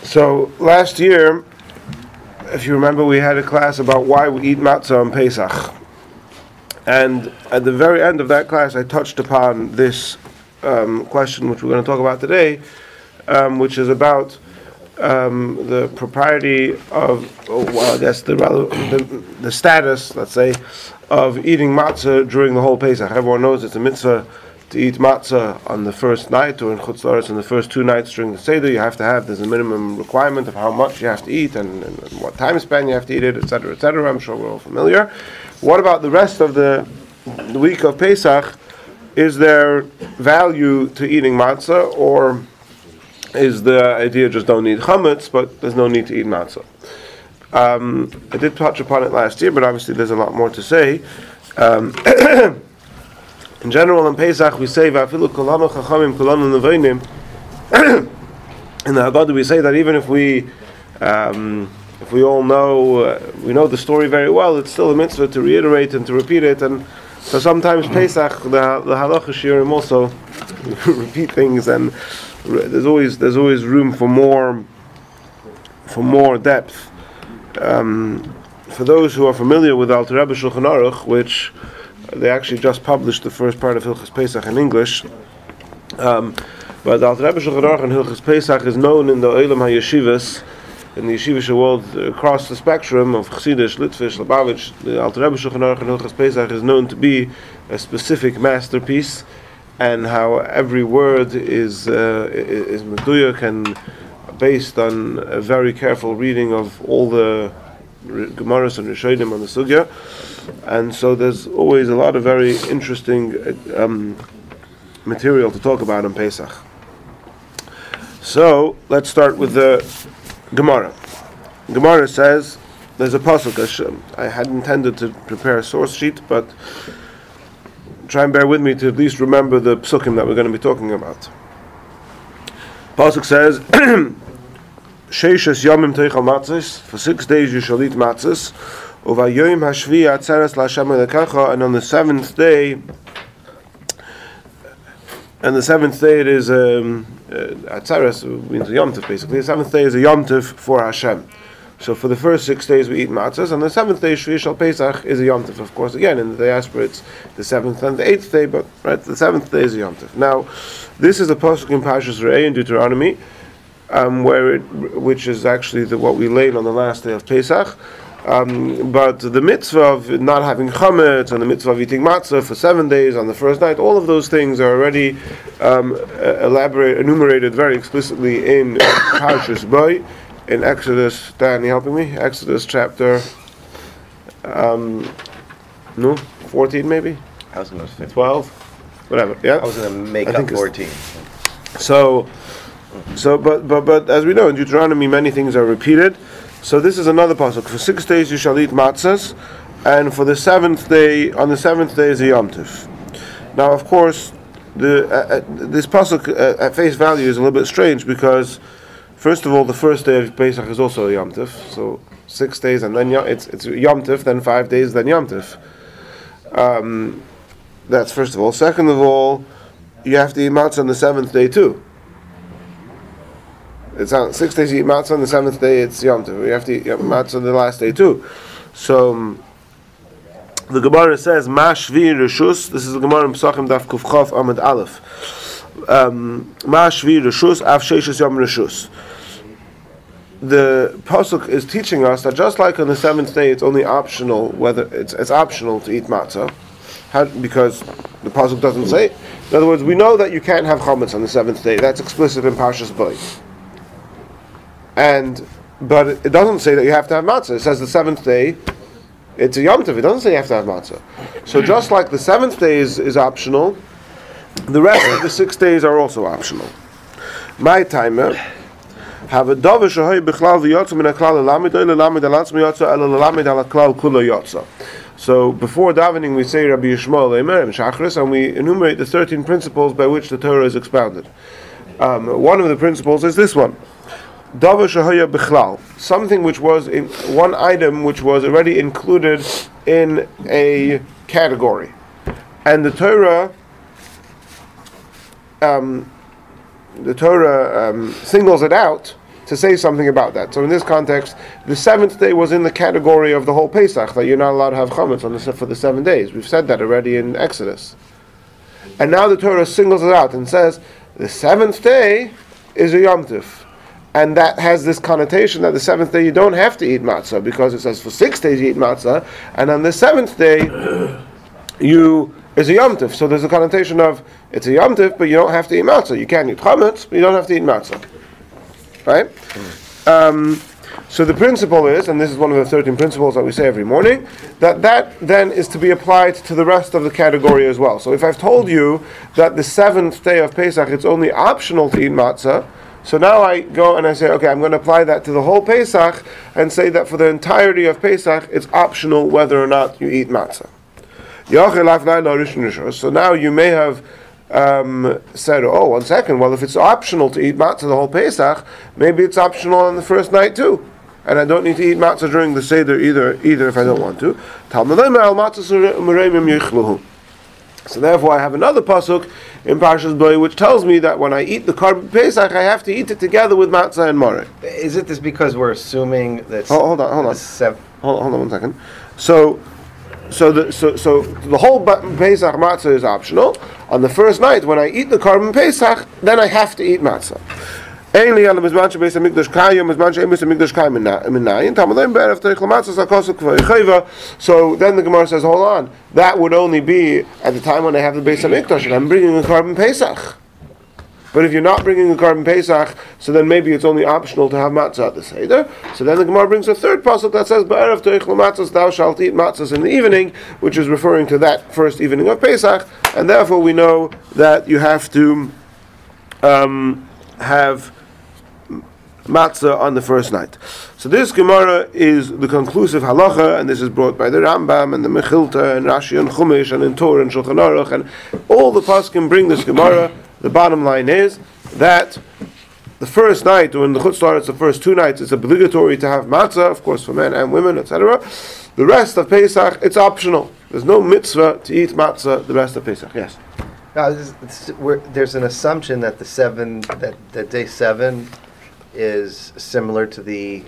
So last year, if you remember, we had a class about why we eat matzah on Pesach. And at the very end of that class, I touched upon this question, which we're going to talk about today, which is about the propriety of, the status, let's say, of eating matzah during the whole Pesach. Everyone knows it's a mitzvah to eat matzah on the first night, or in Chutz La'aretz on the first 2 nights during the Seder. There's a minimum requirement of how much you have to eat and what time span you have to eat it, etc., etc. I'm sure we're all familiar. What about the rest of the week of Pesach? Is there value to eating matzah, or is the idea just don't eat chametz, but there's no need to eat matzah? I did touch upon it last year, but obviously there's a lot more to say. In general, in Pesach, we say, "Va'afilu kolanu chachamim kolanu nevonim." In the Haggadah, we say that even if we all know, we know the story very well, it's still a mitzvah to reiterate and to repeat it. And so sometimes Pesach, the halacha shiurim also repeat things, and there's always room for more depth. For those who are familiar with Alter Rebbe Shulchan Aruch, which they actually just published the first part of Hilchos Pesach in English, but Alter Rebbe Shulchan Aruch and Hilchos Pesach is known in the Olam HaYeshivas, in the yeshivish world across the spectrum of Chassidish, Litvish, Lubavitch. The Alter Rebbe Shulchan Aruch and Hilchos Pesach is known to be a specific masterpiece, and how every word is meduyuk and based on a very careful reading of all the Gemaras and Rishonim on the Sugya. And so there's always a lot of very interesting material to talk about on Pesach. So let's start with the Gemara. Gemara says, there's a pasuk. I had intended to prepare a source sheet, but try and bear with me to at least remember the psukim that we're going to be talking about. Pasuk says, Sheishes yomim teichal matzos, for 6 days you shall eat matzos. Uvayoyim hashvi atzeres laHashem elekacha, and on the seventh day it is atzeres means a yom tov basically. The seventh day is a yom tov for Hashem. So for the first 6 days we eat matzahs, and the seventh day Shvi Shal Pesach is a yom tov. Of course, again in the diaspora it's the 7th and the 8th day, but right, the 7th day is a yom tov. Now, this is a pasuk in Parshas Re'eh in Deuteronomy, which is actually what we laid on the last day of Pesach. But the mitzvah of not having chametz and the mitzvah of eating matzah for 7 days on the first night, all of those things are already enumerated very explicitly in Parshas Bo, in Exodus. Dan, you helping me? Exodus chapter 14 maybe? I was going to say 12? Whatever, yeah? I was going to make up 14. But as we know, in Deuteronomy many things are repeated. So this is another pasuk. For 6 days you shall eat matzahs, and for the 7th day, on the 7th day is a yom tov. Now, of course, this pasuk at face value is a little bit strange, because first of all, the first day of Pesach is also a yom tov. So 6 days and then it's yom tov, then 5 days, then yom tov. That's first of all. Second of all, you have to eat matzah on the 7th day too. It's on 6 days you eat matzah, on the 7th day it's Yom Tov. You have to eat matzah on the last day too. So the Gemara says, Ma Shvi Rishus, this is the Gemara in Pesachim Daf Kuf Chaf Amud Aleph. Ma Shvi Rishus, Av Sheishes Yom Rishus. The pasuk is teaching us that just like on the 7th day it's only optional, whether it's optional to eat matzah, because the pasuk doesn't say. In other words, we know that you can't have chametz on the 7th day. That's explicit in Parshas Bo. But it doesn't say that you have to have matzah. It says the 7th day, it's a yom tov. It doesn't say you have to have matzah. So just like the 7th day is optional, the rest of the 6 days are also optional. My timer have a davar shehoy bichlal v'yotza min haklal lelamed lelamed alatzmi yotza ela lelamed ala klal kula yotza. So before davening we say Rabbi Yishmael Eimer and Shachris, and we enumerate the 13 principles by which the Torah is expounded. One of the principles is this one. Davar shehaya bichlal, something which was in one item which was already included in a category, and the Torah singles it out to say something about that. So in this context, the 7th day was in the category of the whole Pesach, that you're not allowed to have chametz for the 7 days. We've said that already in Exodus. And now the Torah singles it out and says, the 7th day is a Yom Tov. And that has this connotation that the 7th day you don't have to eat matzah, because it says for 6 days you eat matzah, and on the 7th day is a Yom Tov. So there's a connotation of it's a Yom Tov, but you don't have to eat matzah. You can eat chametz, but you don't have to eat matzah. Right? So the principle is, and this is one of the 13 principles that we say every morning, that then is to be applied to the rest of the category as well. So if I've told you that the 7th day of Pesach it's only optional to eat matzah, so now I go and I say, okay, I'm going to apply that to the whole Pesach and say that for the entirety of Pesach, it's optional whether or not you eat matzah. So now you may have said, oh, 1 second, well, if it's optional to eat matzah the whole Pesach, maybe it's optional on the first night too. And I don't need to eat matzah during the Seder either if I don't want to. So therefore I have another pasuk in Parshas Bo which tells me that when I eat the Korban Pesach I have to eat it together with matzah and mareh. Is it this because we're assuming that? Hold on 1 second. So the whole Pesach matzah is optional. On the first night when I eat the Korban Pesach, then I have to eat matzah. So then the Gemara says, hold on, that would only be at the time when I have the Beis HaMikdash and I'm bringing a Korban Pesach. But if you're not bringing a Korban Pesach, so then maybe it's only optional to have matzah at the Seder. So then the Gemara brings a third pasuk that says, B'erev teichel matzahs, thou shalt eat matzahs in the evening, which is referring to that first evening of Pesach, and therefore we know that you have to have matzah on the first night. So this Gemara is the conclusive halacha, and this is brought by the Rambam and the Mechilta and Rashi and Chumash and in Torah and Shulchan Aruch, and all the poskim bring this Gemara. The bottom line is that the first night, when the Chutz La'aretz, the first 2 nights, it's obligatory to have matzah, of course, for men and women, etc. The rest of Pesach, it's optional. There's no mitzvah to eat matzah the rest of Pesach. Yes. Now, there's an assumption that that day 7 is similar to the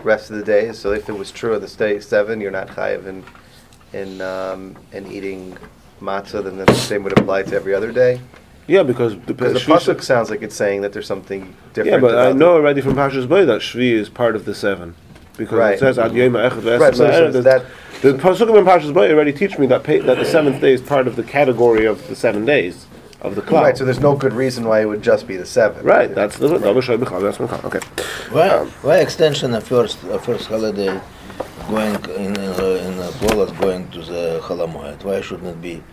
rest of the days. So if it was true of the day 7, you're not chayav in eating matzah, then the same would apply to every other day. Yeah, because the pasuk sounds like it's saying that there's something different. Yeah, but I know already from Parshas Bo that Shvi is part of the 7, because it says Ad Yom Echad V'Esem. The pasukim in Parshas Bo already teach me that the 7th day is part of the category of the 7 days of the cloud. Right, so there's no good reason why it would just be the 7. Right, that's the okay. Why extension of first holiday going in Poland going to the Cholamoid? Why shouldn't it be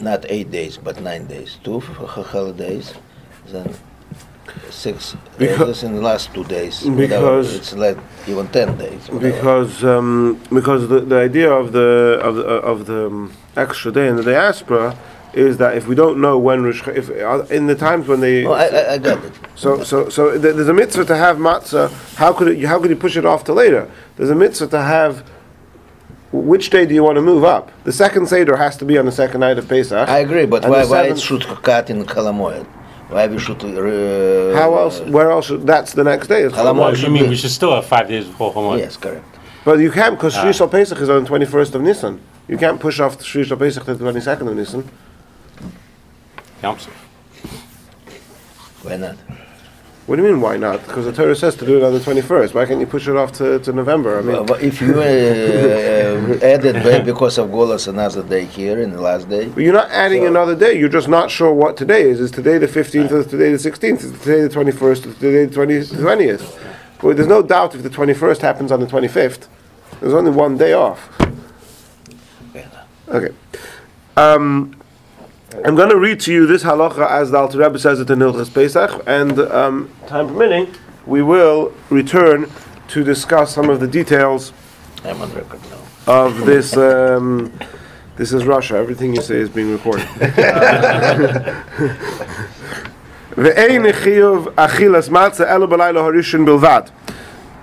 not 8 days but 9 days? 2 holidays, then 6 days in the last 2 days. Because it's like even 10 days. Because the idea of the extra day in the diaspora is that if we don't know when if in the times when they I got it. So there's a mitzvah to have matzah. How could you push it off to later? There's a mitzvah to have. Which day do you want to move up? The second Seder has to be on the second night of Pesach. I agree, but why it should cut in Cholamoid? Why we should? How else? Where else? That's the next day. Cholamoid. You mean we should still have 5 days before Cholamoid? Yes, correct. But you can't, because Shri Shal Pesach is on the 21st of Nisan. You can't push off Shri Shal Pesach to the 22nd of Nisan. Yom Tov. Why not? What do you mean, why not? Because the Torah says to do it on the 21st. Why can't you push it off to November? I mean, but if you added because of Golas another day here in the last day. But you're not adding another day. You're just not sure what today is. Is today the 15th or today the 16th? Is today the 21st or today the 20th? Well, there's no doubt if the 21st happens on the 25th. There's only one day off. Okay. I'm going to read to you this halacha as the Alter Rebbe says it in Hilchos Pesach, and time permitting, we will return to discuss some of the details I'm on record now. of this. This is Russia. Everything you say is being recorded.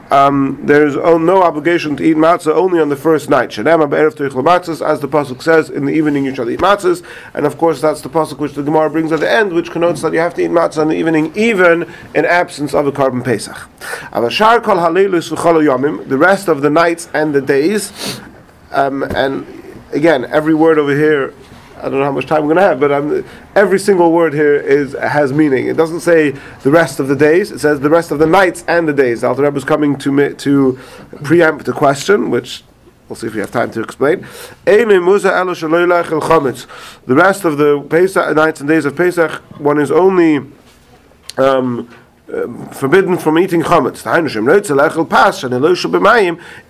there's no obligation to eat matzah only on the first night. Shenema be'erev toichel matzahs, as the pasuk says, in the evening you shall eat matzahs, and of course that's the pasuk which the Gemara brings at the end, which connotes that you have to eat matzah in the evening, even in absence of a carbon pesach. Avashar kol halelus v'chol yomim, the rest of the nights and the days, and again, every word over here, I don't know how much time we're going to have, but every single word here has meaning. It doesn't say the rest of the days; it says the rest of the nights and the days. The Alter Rebbe is coming to preempt the question, which we'll see if we have time to explain. The rest of the Pesach nights and days of Pesach, one is only forbidden from eating chametz.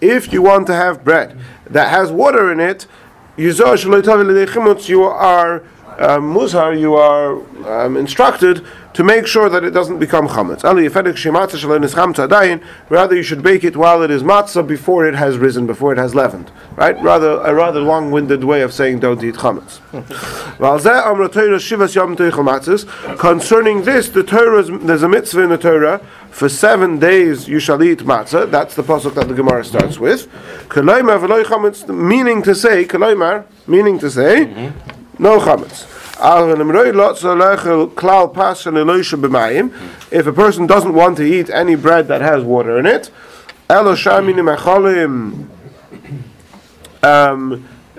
If you want to have bread that has water in it, you are you are instructed to make sure that it doesn't become chametz. Rather, you should bake it while it is matzah, before it has risen, before it has leavened. Right? A rather long-winded way of saying don't eat chametz. Concerning this, there's a mitzvah in the Torah. For 7 days you shall eat matzah. That's the pasuk that the Gemara starts with. Meaning to say, no chametz. If a person doesn't want to eat any bread that has water in it, a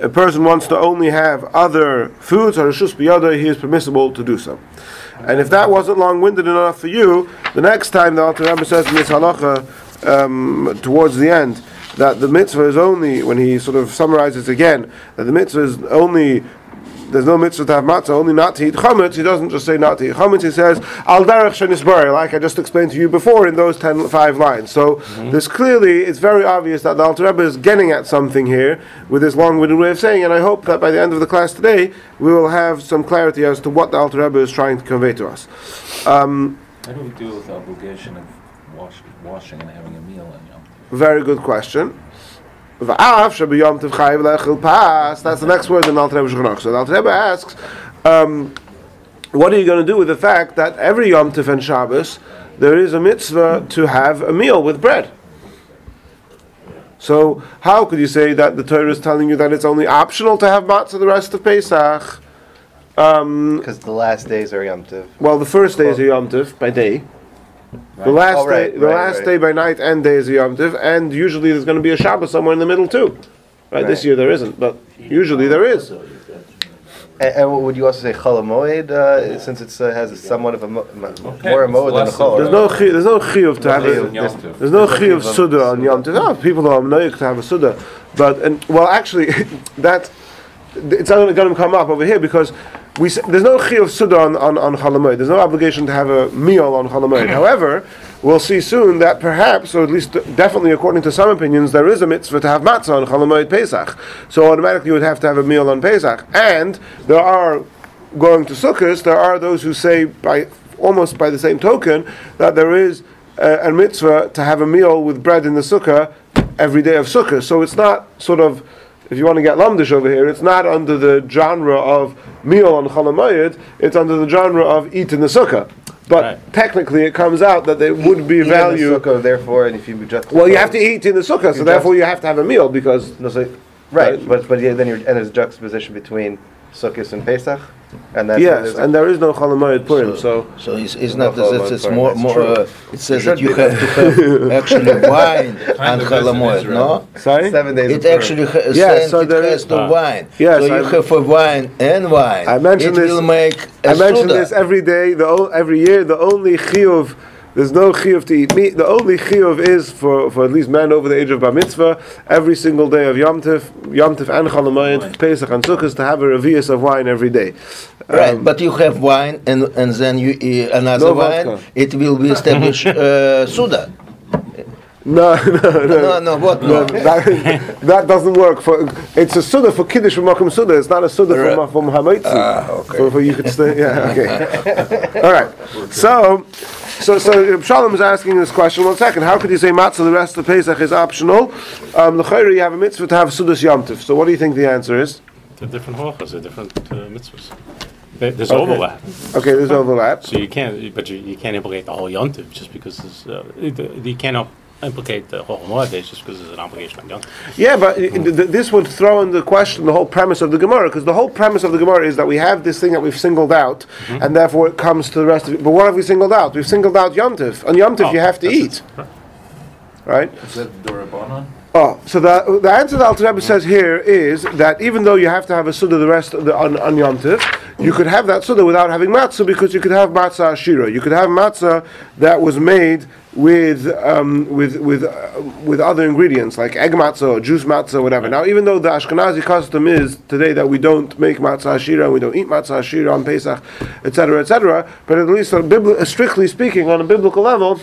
person wants to only have other foods, or reshus biyado, he is permissible to do so. And if that wasn't long-winded enough for you, the next time the Alter Rebbe says in this halacha, towards the end, that the mitzvah is only, when he sort of summarizes again, that the mitzvah is only, there's no mitzvah to have matzah, only not to eat chametz. He doesn't just say not to eat chametz, he says, al derech shenisbari, like I just explained to you before in those 5 lines. So this clearly, it's very obvious that the Alter Rebbe is getting at something here with this long-winded way of saying, and I hope that by the end of the class today, we will have some clarity as to what the Alter Rebbe is trying to convey to us. How do we deal with the obligation of washing and having a meal on Yom Tov? Very good question. That's the next word in Alter Rebbe Shulchan. So the Alter Rebbe asks, what are you going to do with the fact that every Yom Tov and Shabbos there is a mitzvah to have a meal with bread? So how could you say that the Torah is telling you that it's only optional to have matzah the rest of Pesach? Because the last days are Yom Tov. Well, the first day is a Yom Tov by day. Right. The last day by night and day is a Yom Tov, and usually there's going to be a Shabbos somewhere in the middle too. Right? This year there isn't, but usually there is. And would you also say Chol HaMoed, since it has somewhat of a more moed than a Chol? There's no chiyuv to have there's no chiyuv suda on Yom Tov. No, people are noyik to have a suda, but actually that it's not going to come up over here because there's no chiyuv suda on Chol HaMoed. There's no obligation to have a meal on Chol HaMoed. However, we'll see soon that perhaps, or at least definitely according to some opinions, there is a mitzvah to have matzah on Chol HaMoed Pesach. So automatically you would have to have a meal on Pesach. And there are, going to Sukkot, there are those who say, almost by the same token, that there is a mitzvah to have a meal with bread in the sukkah every day of Sukkot. So it's not sort of, if you want to get lamdish over here, it's not under the genre of meal on Chol HaMoed, it's under the genre of eat in the sukkah. But technically, it comes out that there would be value. In the sukkah, therefore, and if you just you have to eat in the sukkah, so therefore you have to have a meal because right. But then there's a juxtaposition between Sukkot and Pesach, and that's and there is no Chol HaMoed Purim. So it's not as if it's more. It says that you have to have actually wine and Chol HaMoed. No, sorry, 7 days. It actually says it has to wine. Yes, so you have a wine and wine. I mentioned it will make. I mention this every day. Every year, the only chiyuv. There's no chiyuv to eat meat. The only chiyuv is for at least men over the age of bar mitzvah, every single day of Yom Tov and Chol HaMoed, Pesach and Sukkot, to have a revius of wine every day. Right, but you have wine and then you eat another wine. Vodka. It will be established Suda. No. What? No. That doesn't work. It's a suda for kiddush from makom suda. It's not a suda from hamaitzi. Okay. For you could stay. Yeah. Okay. All right. So Shalom is asking this question. 1 second. How could you say matzah the rest of Pesach is optional? L'chayri, you have a mitzvah to have sudas Yom Tov. So what do you think the answer is? They're different halachas. They're different mitzvahs. There's overlap. Okay, there's overlap. So you can't implicate the whole Yom Tov just because you can't implicate the whole Moed days just because there's an obligation on Yom. Yeah, but this would throw into question the whole premise of the Gemara, because the whole premise of the Gemara is that we have this thing that we've singled out, and therefore it comes to the rest of it. But what have we singled out? We've singled out Yom Tov. On Yom Tov you have to eat. Right? Is that Durabanan? Oh, so the answer that Alter Rebbe says here is that even though you have to have a Suda the rest of on Yom Tov, you could have that Suda without having matzah, because you could have matzah ashira. You could have matzah that was made with other ingredients like egg matzah or juice matzah or whatever. Now, even though the Ashkenazi custom is today that we don't make matzah ashira and we don't eat matzah ashira on Pesach, etc., but at least strictly speaking, on a biblical level,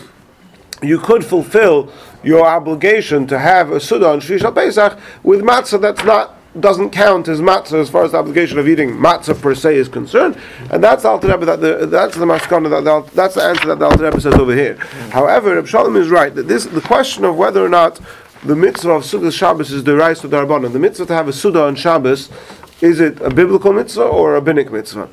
you could fulfill your obligation to have a Suda on Shlish Pesach with matzah doesn't count as matzah as far as the obligation of eating matzah per se is concerned, and that's the Alter Rebbe, that's the maskana, that's the answer that the Alter Rebbe says over here. However, Reb Shalom is right that the question of whether or not the mitzvah of Suda Shabbos is deraisa or darabanan, the mitzvah to have a Suda on Shabbos, is it a biblical mitzvah or a rabbinic mitzvah?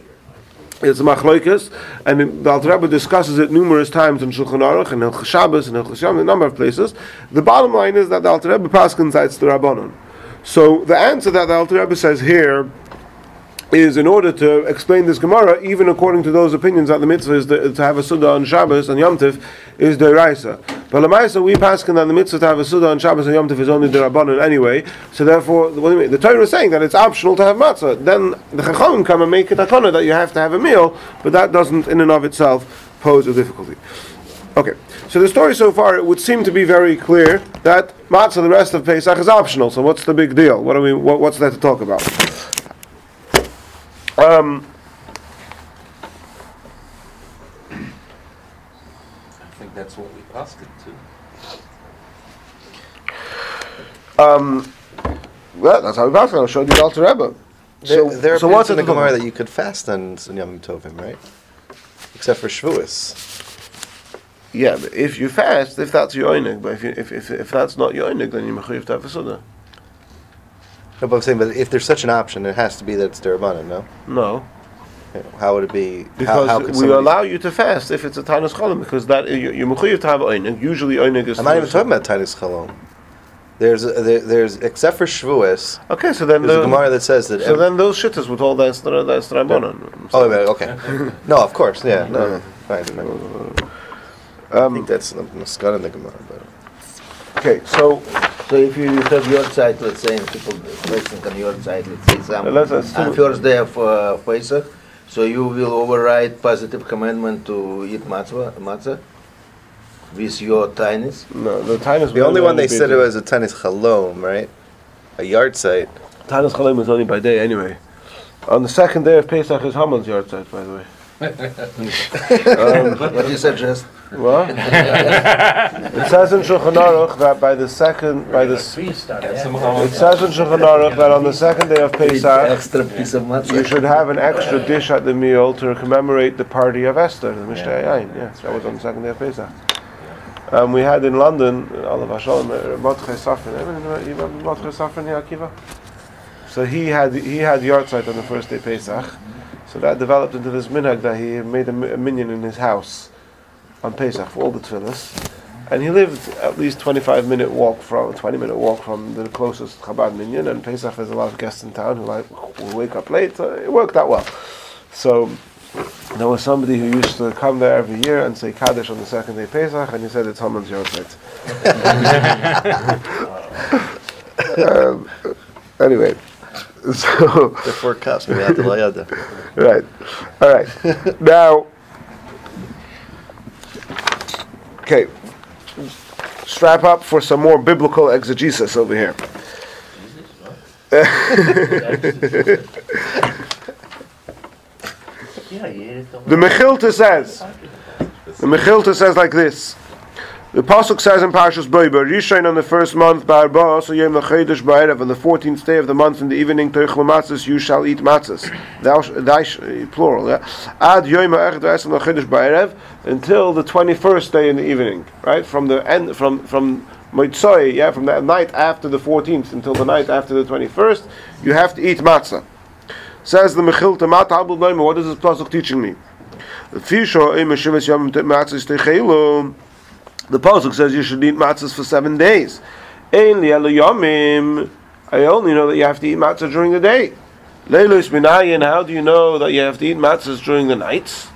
It's a machloikas, and the Alter Rebbe discusses it numerous times in Shulchan Aruch and Hilchos Shabbos and Hilchos Yom, a number of places. The bottom line is that the Alter Rebbe paskins it's the Rabbanon. So the answer that the Alter Rebbe says here is, in order to explain this Gemara, even according to those opinions that the mitzvah is to have a Suda on Shabbos and Yom Tov is deraisa. But Lamaisa, we paskin that the mitzvah to have a Suda on Shabbos and Yom Tov is only derabanan anyway. So therefore, what do you mean? The Torah is saying that it's optional to have matzah. Then the Chachamim come and make it takana that you have to have a meal, but that doesn't in and of itself pose a difficulty. Okay, so the story so far, it would seem to be very clear that matzah the rest of Pesach is optional. So what's the big deal? What's there to talk about? I think that's what we passed it to. Well, that's how we passed it. I'll show you the Alter Rebbe. There So are what's in the it to Gemara talk that you could fast on Yom Tovim, right? Except for Shavuos. Yeah, but if you fast, if that's your oinig, but if that's not your oinig, then you're mechuyev to have a Suda. No, but I'm saying, but if there's such an option, it has to be that it's derabanan, no? No. How would it be? Because how could we somebody- allow you to fast if it's a Tainus Cholim, because that you're mechuyev to have oinig. Usually oinig is... I'm not even talking about Tainus Chalom. There's except for Shavuos. Okay, so then There's a Gemara that says that. So then those shittas would hold that's Rabbanon. Oh, wait, okay. No, of course, yeah, no, fine. I think that's the Maskana in the Gemara, but. Okay, so if you have your side, let's say, and people placing on your side, let's say, Let's assume- on first day of Pesach, so you will override positive commandment to eat matzah with your tinies. no, the Tainus... The only one they said it was a Tanis Chalom, right? A yard site. Tainus Cholim is only by day anyway. On the second day of Pesach is Haman's yard site, by the way. What do you suggest? What? It says in Shulchan Aruch that it says in Shulchan Aruch that on the second day of Pesach Extra piece of matzah. you should have an extra dish at the meal to commemorate the party of Esther, the Mishnah Yain. Yes, that was on the second day of Pesach. We had in London, Allah Vashalom, Mordechai Safran. You remember Mordechai Safran, Yakiva? So he had yard site on the first day Pesach. So that developed into this minhag that he made a minyan in his house on Pesach for all the tefillas, and he lived at least 20 minute walk from the closest Chabad minyan. And Pesach, there's a lot of guests in town who will wake up late. So it worked out well. So there was somebody who used to come there every year and say Kaddish on the second day Pesach, and he said it's Haman's yard site. Anyway. So The 4 cups, maybe at the Layada. right, all right. Now, okay, strap up for some more biblical exegesis over here. The Mechilta says like this. The Pasuk says in Parshas Boiber, Rishon on the first month, Ba'arba, so Yom L'Chodesh Ba'erev, on the 14th day of the month in the evening, Teichel Matzos, you shall eat matzahs. Plural, yeah? Ad Yom Ha'echad V'esem L'Chodesh Ba'erev, until the 21st day in the evening, right? From the end, from Motzoi, yeah, from the night after the 14th until the night after the 21st, you have to eat matzah. Says the Mechilta, Mat Habul Noima, what is this Pasuk teaching me? The Fisho, Eim Shivas Yom Matzos Techelu. The pasuk says you should eat matzahs for 7 days. Ein li elu yomim. I only know that you have to eat matzah during the day. Leilos minayin. How do you know that you have to eat matzahs during the nights?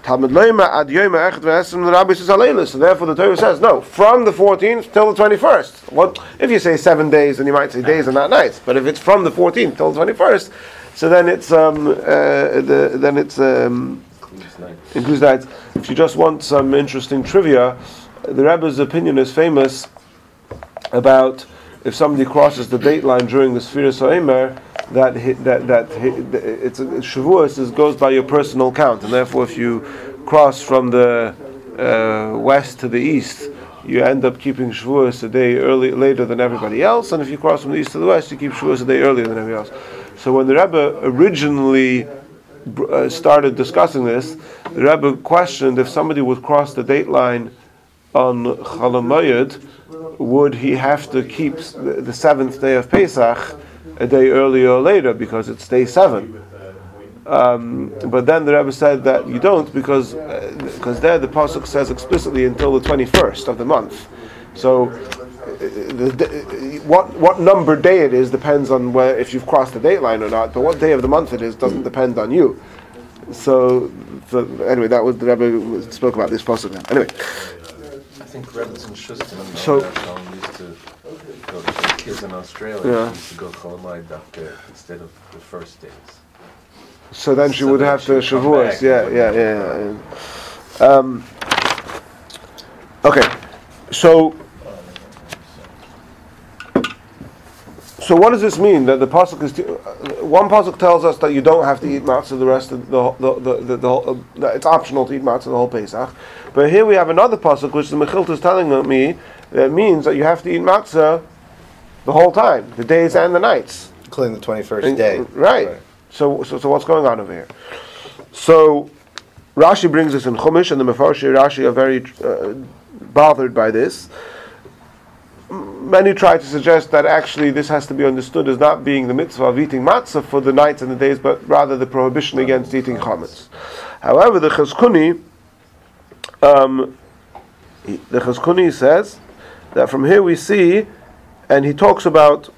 Talmud leima ad yoma echad ve'esrim. The Rabbi says aleilos. So therefore, the Torah says no, from the 14th till the 21st. What if you say 7 days, then you might say days and not nights. But if it's from the 14th till the 21st, so then it's includes nights. If you just want some interesting trivia, the Rebbe's opinion is famous about if somebody crosses the date line during the Sfiras HaOmer, that it's Shavuos goes by your personal count, and therefore if you cross from the west to the east, you end up keeping Shavuos a day later than everybody else, and if you cross from the east to the west, you keep Shavuos a day earlier than everybody else. So when the Rebbe originally started discussing this, the Rebbe questioned if somebody would cross the date line on Chol HaMoed, would he have to keep the 7th day of Pesach a day earlier or later because it's day 7? But then the Rebbe said that you don't because there the pasuk says explicitly until the 21st of the month. So what number day it is depends on if you've crossed the date line or not. But what day of the month it is doesn't depend on you. So anyway, that was the Rebbe spoke about this pasuk now. Anyway. I think Rebbe's in Shustin and So used to go to the kids in Australia used to go Cholamayid instead of the first days. So then she would have to Shavuos. Yeah. Okay. So what does this mean? That the pasuk is one pasuk tells us that you don't have to eat matzah the rest of the it's optional to eat matzah the whole Pesach. But here we have another pasuk which the Mechilta is telling me that means that you have to eat matzah the whole time, the days and the nights, including the 21st day. Right. So what's going on over here? So Rashi brings this in Chumash, and the Mefarshei Rashi are very bothered by this. Many try to suggest that actually this has to be understood as not being the mitzvah of eating matzah for the nights and the days, but rather the prohibition against eating chametz. However, the Chazkuni says that from here we see, and he talks about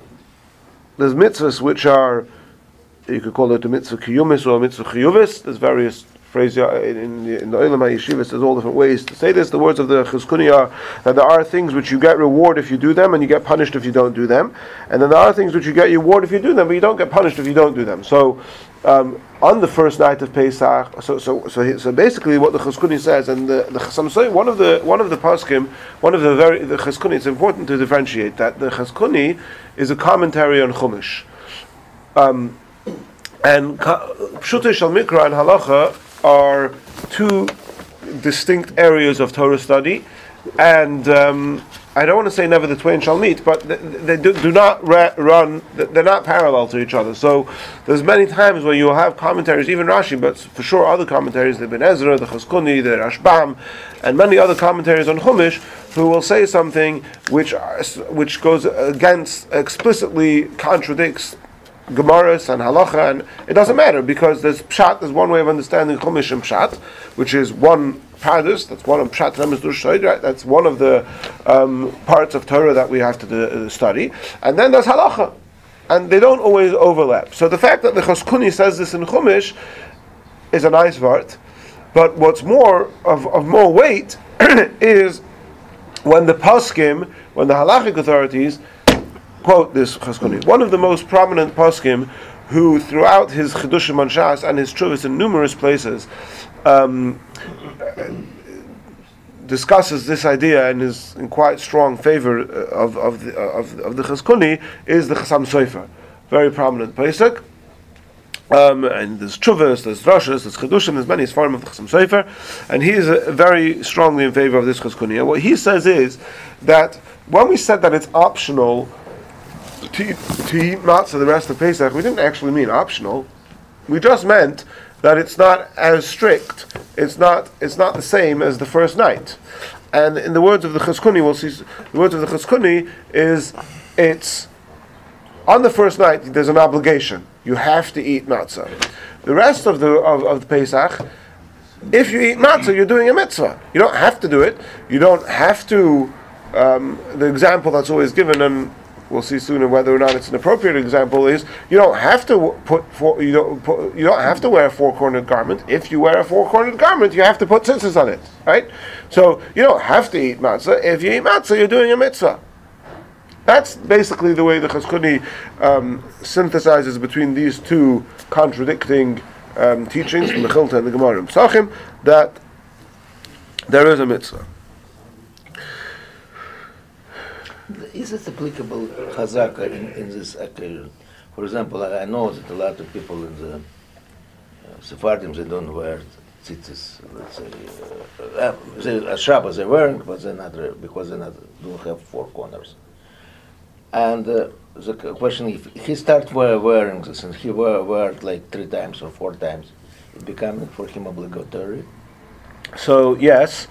there's mitzvahs which are, you could call it a mitzvah kiyumis or a mitzvah chiyuvis. There's various phrases in the Olam HaYeshivas. There's all different ways to say this. The words of the Chazkuni are that there are things which you get reward if you do them, and you get punished if you don't do them. And then there are things which you get reward if you do them, but you don't get punished if you don't do them. So on the first night of Pesach, so basically what the Chazkuni says, and the one of the poskim, the Chazkuni. It's important to differentiate that the Chazkuni is a commentary on Chumash. And Pshutei Shel Mikra and Halacha are two distinct areas of Torah study, and I don't want to say never the twain shall meet, but they do not run. They're not parallel to each other. So there's many times where you'll have commentaries, even Rashi, but for sure other commentaries, the Ben Ezra, the Chazkuni, the Rashbam, and many other commentaries on Chumash, who will say something which goes against, explicitly contradicts Gemaras and Halacha, and it doesn't matter because there's Pshat. There's one way of understanding Chumash and Pshat, which is one Pardes. That's one of Pshat Remes Dush. Right? That's one of the parts of Torah that we have to study, and then there's Halacha, and they don't always overlap. So the fact that the Chazkuni says this in Chumash is a nice vart, but what's more of more weight is when the poskim, when the halachic authorities quote this Chazkuni. One of the most prominent poskim, who throughout his Chidushim on Shas and his Truvas in numerous places discusses this idea and is in quite strong favor of the Chazkuni, is the Chassam Sofer, very prominent Pesach. And there's Truvas, there's Drashas, there's Chidushim, there's many forms of the Chassam Sofer, and he is very strongly in favor of this Chazkuni. And what he says is that when we said that it's optional to eat matzah the rest of Pesach, we didn't actually mean optional. We just meant that it's not as strict. It's not the same as the first night. And in the words of the Chazkuni, we'll see. The words of the Chazkuni is it's on the first night. There's an obligation. You have to eat matzah. The rest of the Pesach, if you eat matzah, you're doing a mitzvah. You don't have to do it. You don't have to. The example that's always given, and we'll see soon whether or not it's an appropriate example, is you don't have to you don't have to wear a four-cornered garment. If you wear a four-cornered garment, you have to put tzitzis on it, right? So you don't have to eat matzah. If you eat matzah, you're doing a mitzvah. That's basically the way the Chazkuni synthesizes between these two contradicting teachings from the Chilta and the Gemara in Pesachim, that there is a mitzvah. Is it applicable chazaka in this occasion? For example, I know that a lot of people in the Sephardim, they don't wear tzitzis. Let's say at Shabbos they wear, but they're not because they don't have four corners. And the question: if he starts wearing this and he wear it like 3 times or 4 times, it becomes for him obligatory. So yes,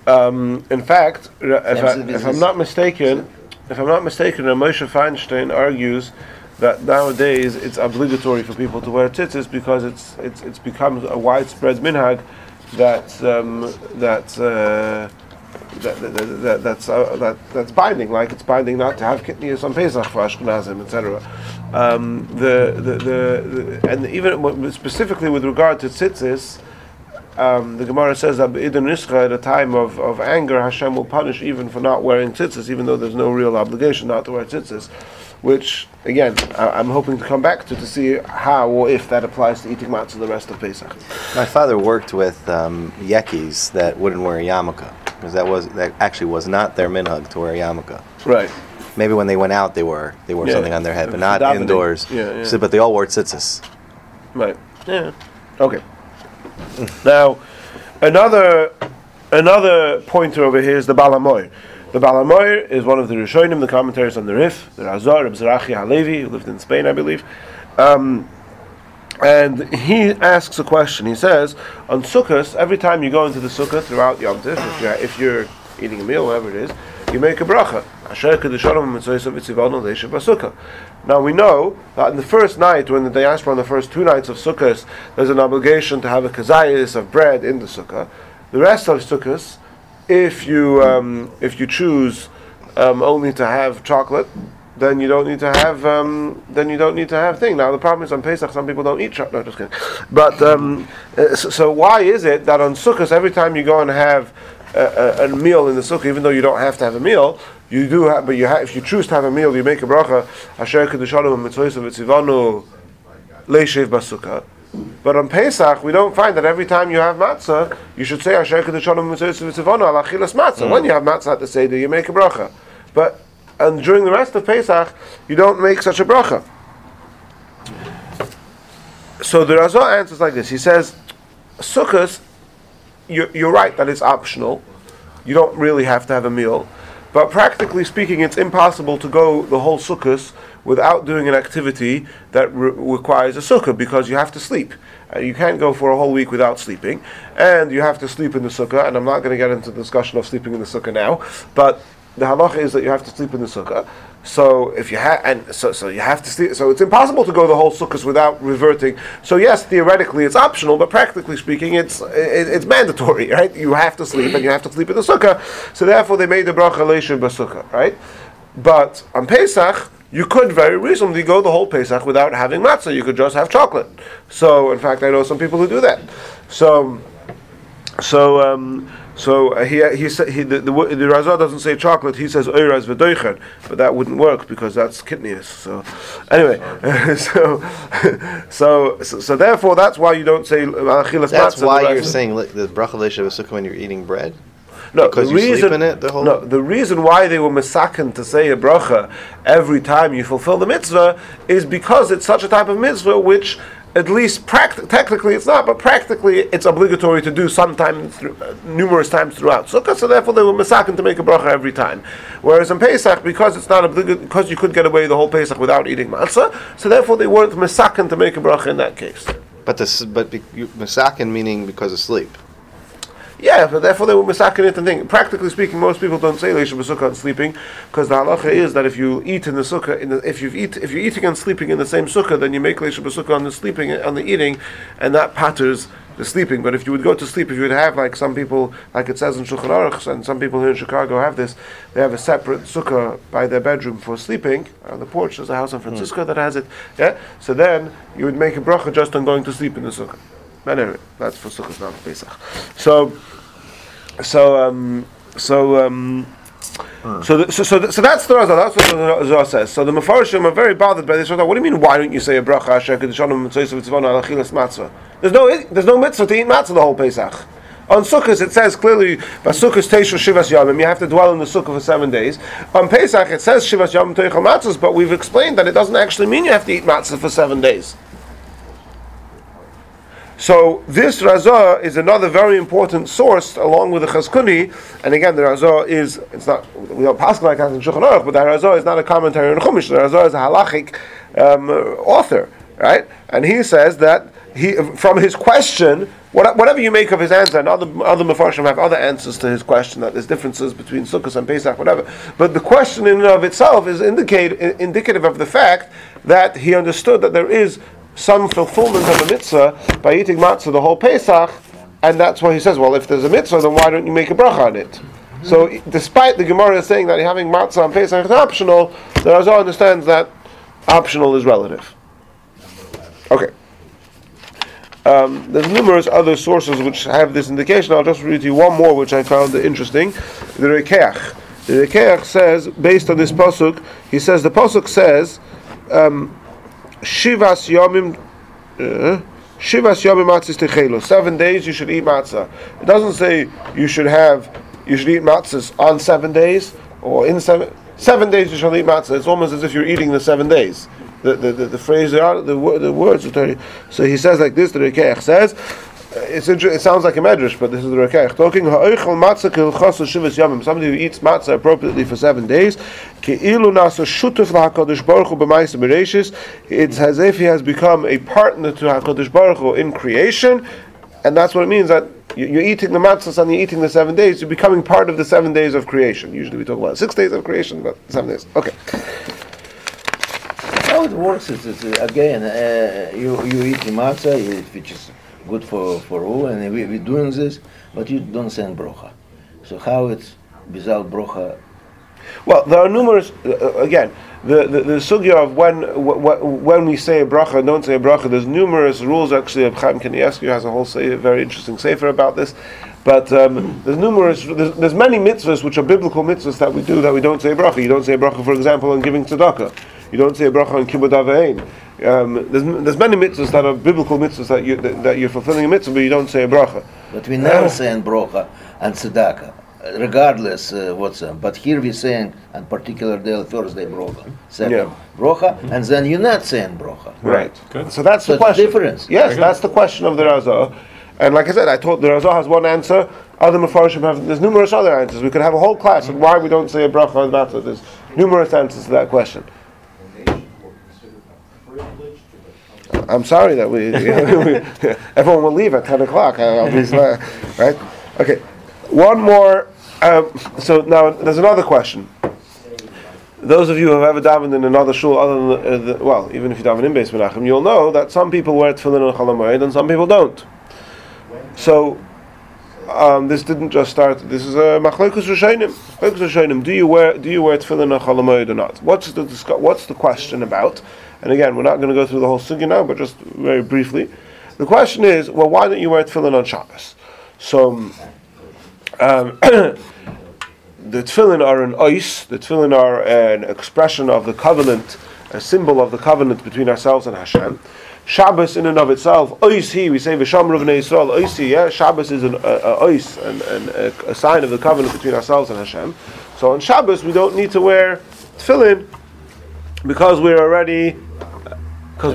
in fact, if I'm not mistaken, Moshe Feinstein argues that nowadays it's obligatory for people to wear tzitzis because it's become a widespread minhag that's binding. Like it's binding not to have kitnius on Pesach for Ashkenazim, etc. And even specifically with regard to tzitzis. The Gemara says that at a time of anger, Hashem will punish even for not wearing tzitzis, even though there's no real obligation not to wear tzitzis. Which, again, I'm hoping to come back to see how or if that applies to eating matzah the rest of Pesach. My father worked with Yekis that wouldn't wear a yarmulke, because that actually was not their minhag to wear a yarmulke. Right. Maybe when they went out, they wore something on their head, but not indoors. Yeah. So, but they all wore tzitzis. Right. Yeah. Okay. Now, another pointer over here is the Balamoy. The Balamoy is one of the Rishonim, the commentaries on the Rif, the Razor, Reb Zerachi Halevi, who lived in Spain, I believe. And he asks a question. He says, on Sukkot, every time you go into the Sukkah throughout Yom Tov, if you're eating a meal, whatever it is, you make a bracha. Now we know that in the first night, when the diaspora on the first 2 nights of Sukkot, there's an obligation to have a kazayis of bread in the Sukkah. The rest of Sukkot, if you choose only to have chocolate, then you don't need to have thing. Now the problem is on Pesach some people don't eat chocolate. No, just kidding. But so why is it that on Sukkot every time you go and have a meal in the Sukkah, even though you don't have to have a meal, you do have, but if you choose to have a meal, you make a bracha, Asher Kedushanim Mitzvah V'Tzivanu Leishev Basukah. But on Pesach, we don't find that every time you have matzah, you should say Asher Kedushanim Mitzvah V'Tzivanu Al Achilas Matzah. When you have matzah at the Seder, you make a bracha. And during the rest of Pesach, you don't make such a bracha. So the Razah answers like this. He says, Sukkot, you're right that it's optional. You don't really have to have a meal. But practically speaking, it's impossible to go the whole Sukkot without doing an activity that requires a Sukkah, because you have to sleep. You can't go for a whole week without sleeping. And you have to sleep in the Sukkah. And I'm not going to get into the discussion of sleeping in the Sukkah now. But the halacha is that you have to sleep in the Sukkah. So if you so you have to sleep. So it's impossible to go the whole Sukkot without reverting. So yes, theoretically it's optional, but practically speaking, it's mandatory, right? You have to sleep, and you have to sleep in the Sukkah. So therefore, they made the bracha leishav b'Sukkah, right? But on Pesach, you could very reasonably go the whole Pesach without having matzah. You could just have chocolate. So in fact, I know some people who do that. So he said the Razah doesn't say chocolate. He says oiraz v'doicher, but that wouldn't work because that's kitnius. So anyway, so therefore that's why you don't say achilas matzah. That's why you're saying the bracha leishav b'Sukkah when you're eating bread. No, because you sleep in it the whole. No, the reason why they were mesaken to say a bracha every time you fulfill the mitzvah is because it's such a type of mitzvah which, at least technically it's not, but practically it's obligatory to do numerous times throughout Sukkot. So therefore they were mesaken to make a bracha every time. Whereas in Pesach, because it's not obligatory, because you could get away the whole Pesach without eating matzah, so therefore they weren't mesaken to make a bracha in that case. But mesaken meaning because of sleep. Yeah, but therefore they were mesaken it and thing. Practically speaking, most people don't say leishav b'Sukkah on sleeping, because the halacha is that if you eat in the Sukkah, if you're eating and sleeping in the same Sukkah, then you make leishav b'Sukkah on the sleeping, on the eating, and that patters the sleeping. But if you would go to sleep, if you would have like some people, like it says in Shulchan Aruch, and some people here in Chicago have this, they have a separate sukkah by their bedroom for sleeping. On the porch, there's a house in Francisco that has it. Yeah. So then you would make a bracha just on going to sleep in the sukkah. But anyway, that's for sukkahs, not for Pesach. So that's the Razah. That's what the Razah says. So the Mefarshim are very bothered by this. What do you mean? Why don't you say a bracha? Asher kedushanim mitzvos v'tzvona al achilas matzah. There's no mitzvah to eat matzah the whole Pesach. On Sukkot it says clearly, "V'sukkos teishu shivas yamim." You have to dwell in the sukkah for 7 days. On Pesach it says shivas yamim teichel matzahs, but we've explained that it doesn't actually mean you have to eat matzah for 7 days. So this Razah is another very important source, along with the Chazkuni. And again, the Razah it's not, we don't pass like that in Shulchan Aruch, but the Razah is not a commentary on Chumash. The Razah is a halachic author, right? And he says that from his question, whatever you make of his answer, and other Mefarshim have other answers to his question, that there's differences between Sukkot and Pesach, whatever. But the question in and of itself is indicative of the fact that he understood that there is some fulfillment of a mitzvah by eating matzah the whole Pesach, and that's why he says, well, if there's a mitzvah, then why don't you make a bracha on it? So, despite the Gemara saying that having matzah on Pesach is optional, the Razah understands that optional is relative. Okay. There's numerous other sources which have this indication. I'll just read to you one more, which I found interesting. The Rekeach. The Rekeach says, based on this pasuk, he says the pasuk says, Shivas Yomim matzahs techelu. 7 days you should eat matzah. It doesn't say you should eat matzahs on 7 days or in 7 days you shall eat matzah. It's almost as if you're eating the 7 days. The phrase, the words. So he says like this. The Rekeach says, it sounds like a medrash, but this is the Rekeach talking. Ha'oichel matzah kilchos shivas yamim. Somebody who eats matzah appropriately for 7 days. Ke'ilu nasa shutuf lahakadosh baruch hu b'ma'aseh bereishis. It's as if he has become a partner to Hakadosh Baruch Hu in creation, and that's what it means that you're eating the matzahs and you're eating the 7 days. You're becoming part of the 7 days of creation. Usually we talk about 6 days of creation, but 7 days. Okay. How it works is again, you eat the matzah, which is good for who, and we're doing this, but you don't send brocha. So how it's without brocha? Well, there are numerous. Again, the sugya of when we say a bracha and don't say a bracha. There's numerous rules. Actually, Chaim Kanievsky has a whole very interesting sefer about this. But there's many mitzvahs which are biblical mitzvahs that we do that we don't say a bracha. You don't say a bracha, for example, on giving tzedakah. You don't say a bracha on kibbud avein. There's many mitzvahs that are biblical mitzvahs that you're fulfilling a mitzvah, but you don't say a bracha. But we never say a bracha and tzedakah, regardless what's. But here we're saying on particular day, Thursday bracha, second bracha, and then you're not saying bracha. Right. Good. So that's the question. Difference. Yes, that's the question of the Razah. And like I said, I told the Razah has one answer. Other Mefarshim have. There's numerous other answers. We could have a whole class on why we don't say a bracha on matzah. There's numerous answers to that question. I'm sorry that everyone will leave at 10 o'clock. Right? Okay. One more. So now there's another question. Those of you who have ever davened in another shul other than even if you daven in Beis Menachem, you'll know that some people wear tefillin on Chol HaMoed and some people don't. So this didn't just start. This is a machlokes rishonim. Do you wear tefillin on Chol HaMoed or not? What's the question about? And again, we're not going to go through the whole sugya now, but just very briefly. The question is, well, why don't you wear tefillin on Shabbos? So, the tefillin are an ois. The tefillin are an expression of the covenant, a symbol of the covenant between ourselves and Hashem. Shabbos in and of itself, oisi, we say v'shamru v'nei Yisrael, oisi, yeah? Shabbos is an ois, and a sign of the covenant between ourselves and Hashem. So on Shabbos, we don't need to wear tefillin, because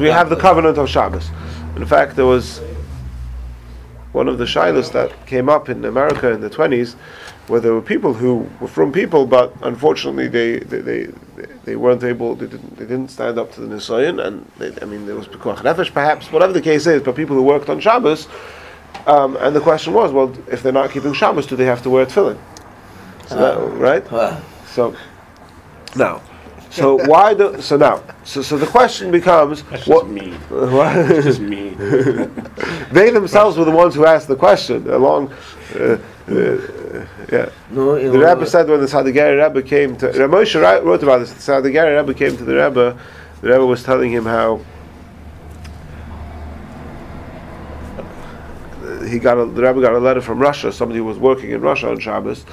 we have the covenant of Shabbos. In fact, there was one of the shilas that came up in America in the 20s, where there were people who were from people, but unfortunately they weren't able, they didn't stand up to the nisayon, and there was pikuach nefesh perhaps, whatever the case is, but people who worked on Shabbos, and the question was, well, if they're not keeping Shabbos, do they have to wear tefillin? So that, right? So now. So why do? So now, so the question becomes, That's what? just mean. What? That's just mean. They themselves were the ones who asked the question. Along, yeah. No, The Rebbe said when the Sadigari Rebbe came to Moshe wrote about this. The Sadigari Rebbe came to the Rebbe was telling him how the Rebbe got a letter from Russia. Somebody was working in Russia on Shabbos,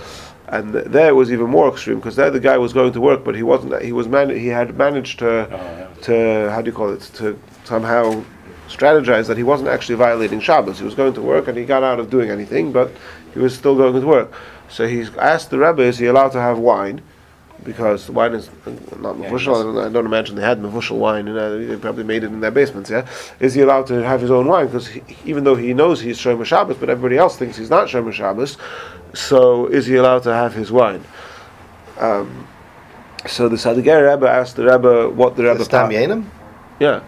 and there it was even more extreme because there the guy was going to work, but he wasn't. He had managed to how do you call it, to somehow strategize that he wasn't actually violating Shabbos. He was going to work and he got out of doing anything, but he was still going to work. So he asked the Rebbe, is he allowed to have wine? Because the wine is not mevushal. I don't imagine they had mevushal wine. They probably made it in their basements. Yeah, is he allowed to have his own wine? Because even though he knows he's Shomer Shabbos, but everybody else thinks he's not Shomer Shabbos. So is he allowed to have his wine? So the Sadigari Rebbe asked the Rebbe what the Rebbe. Stam Yenim? Yeah.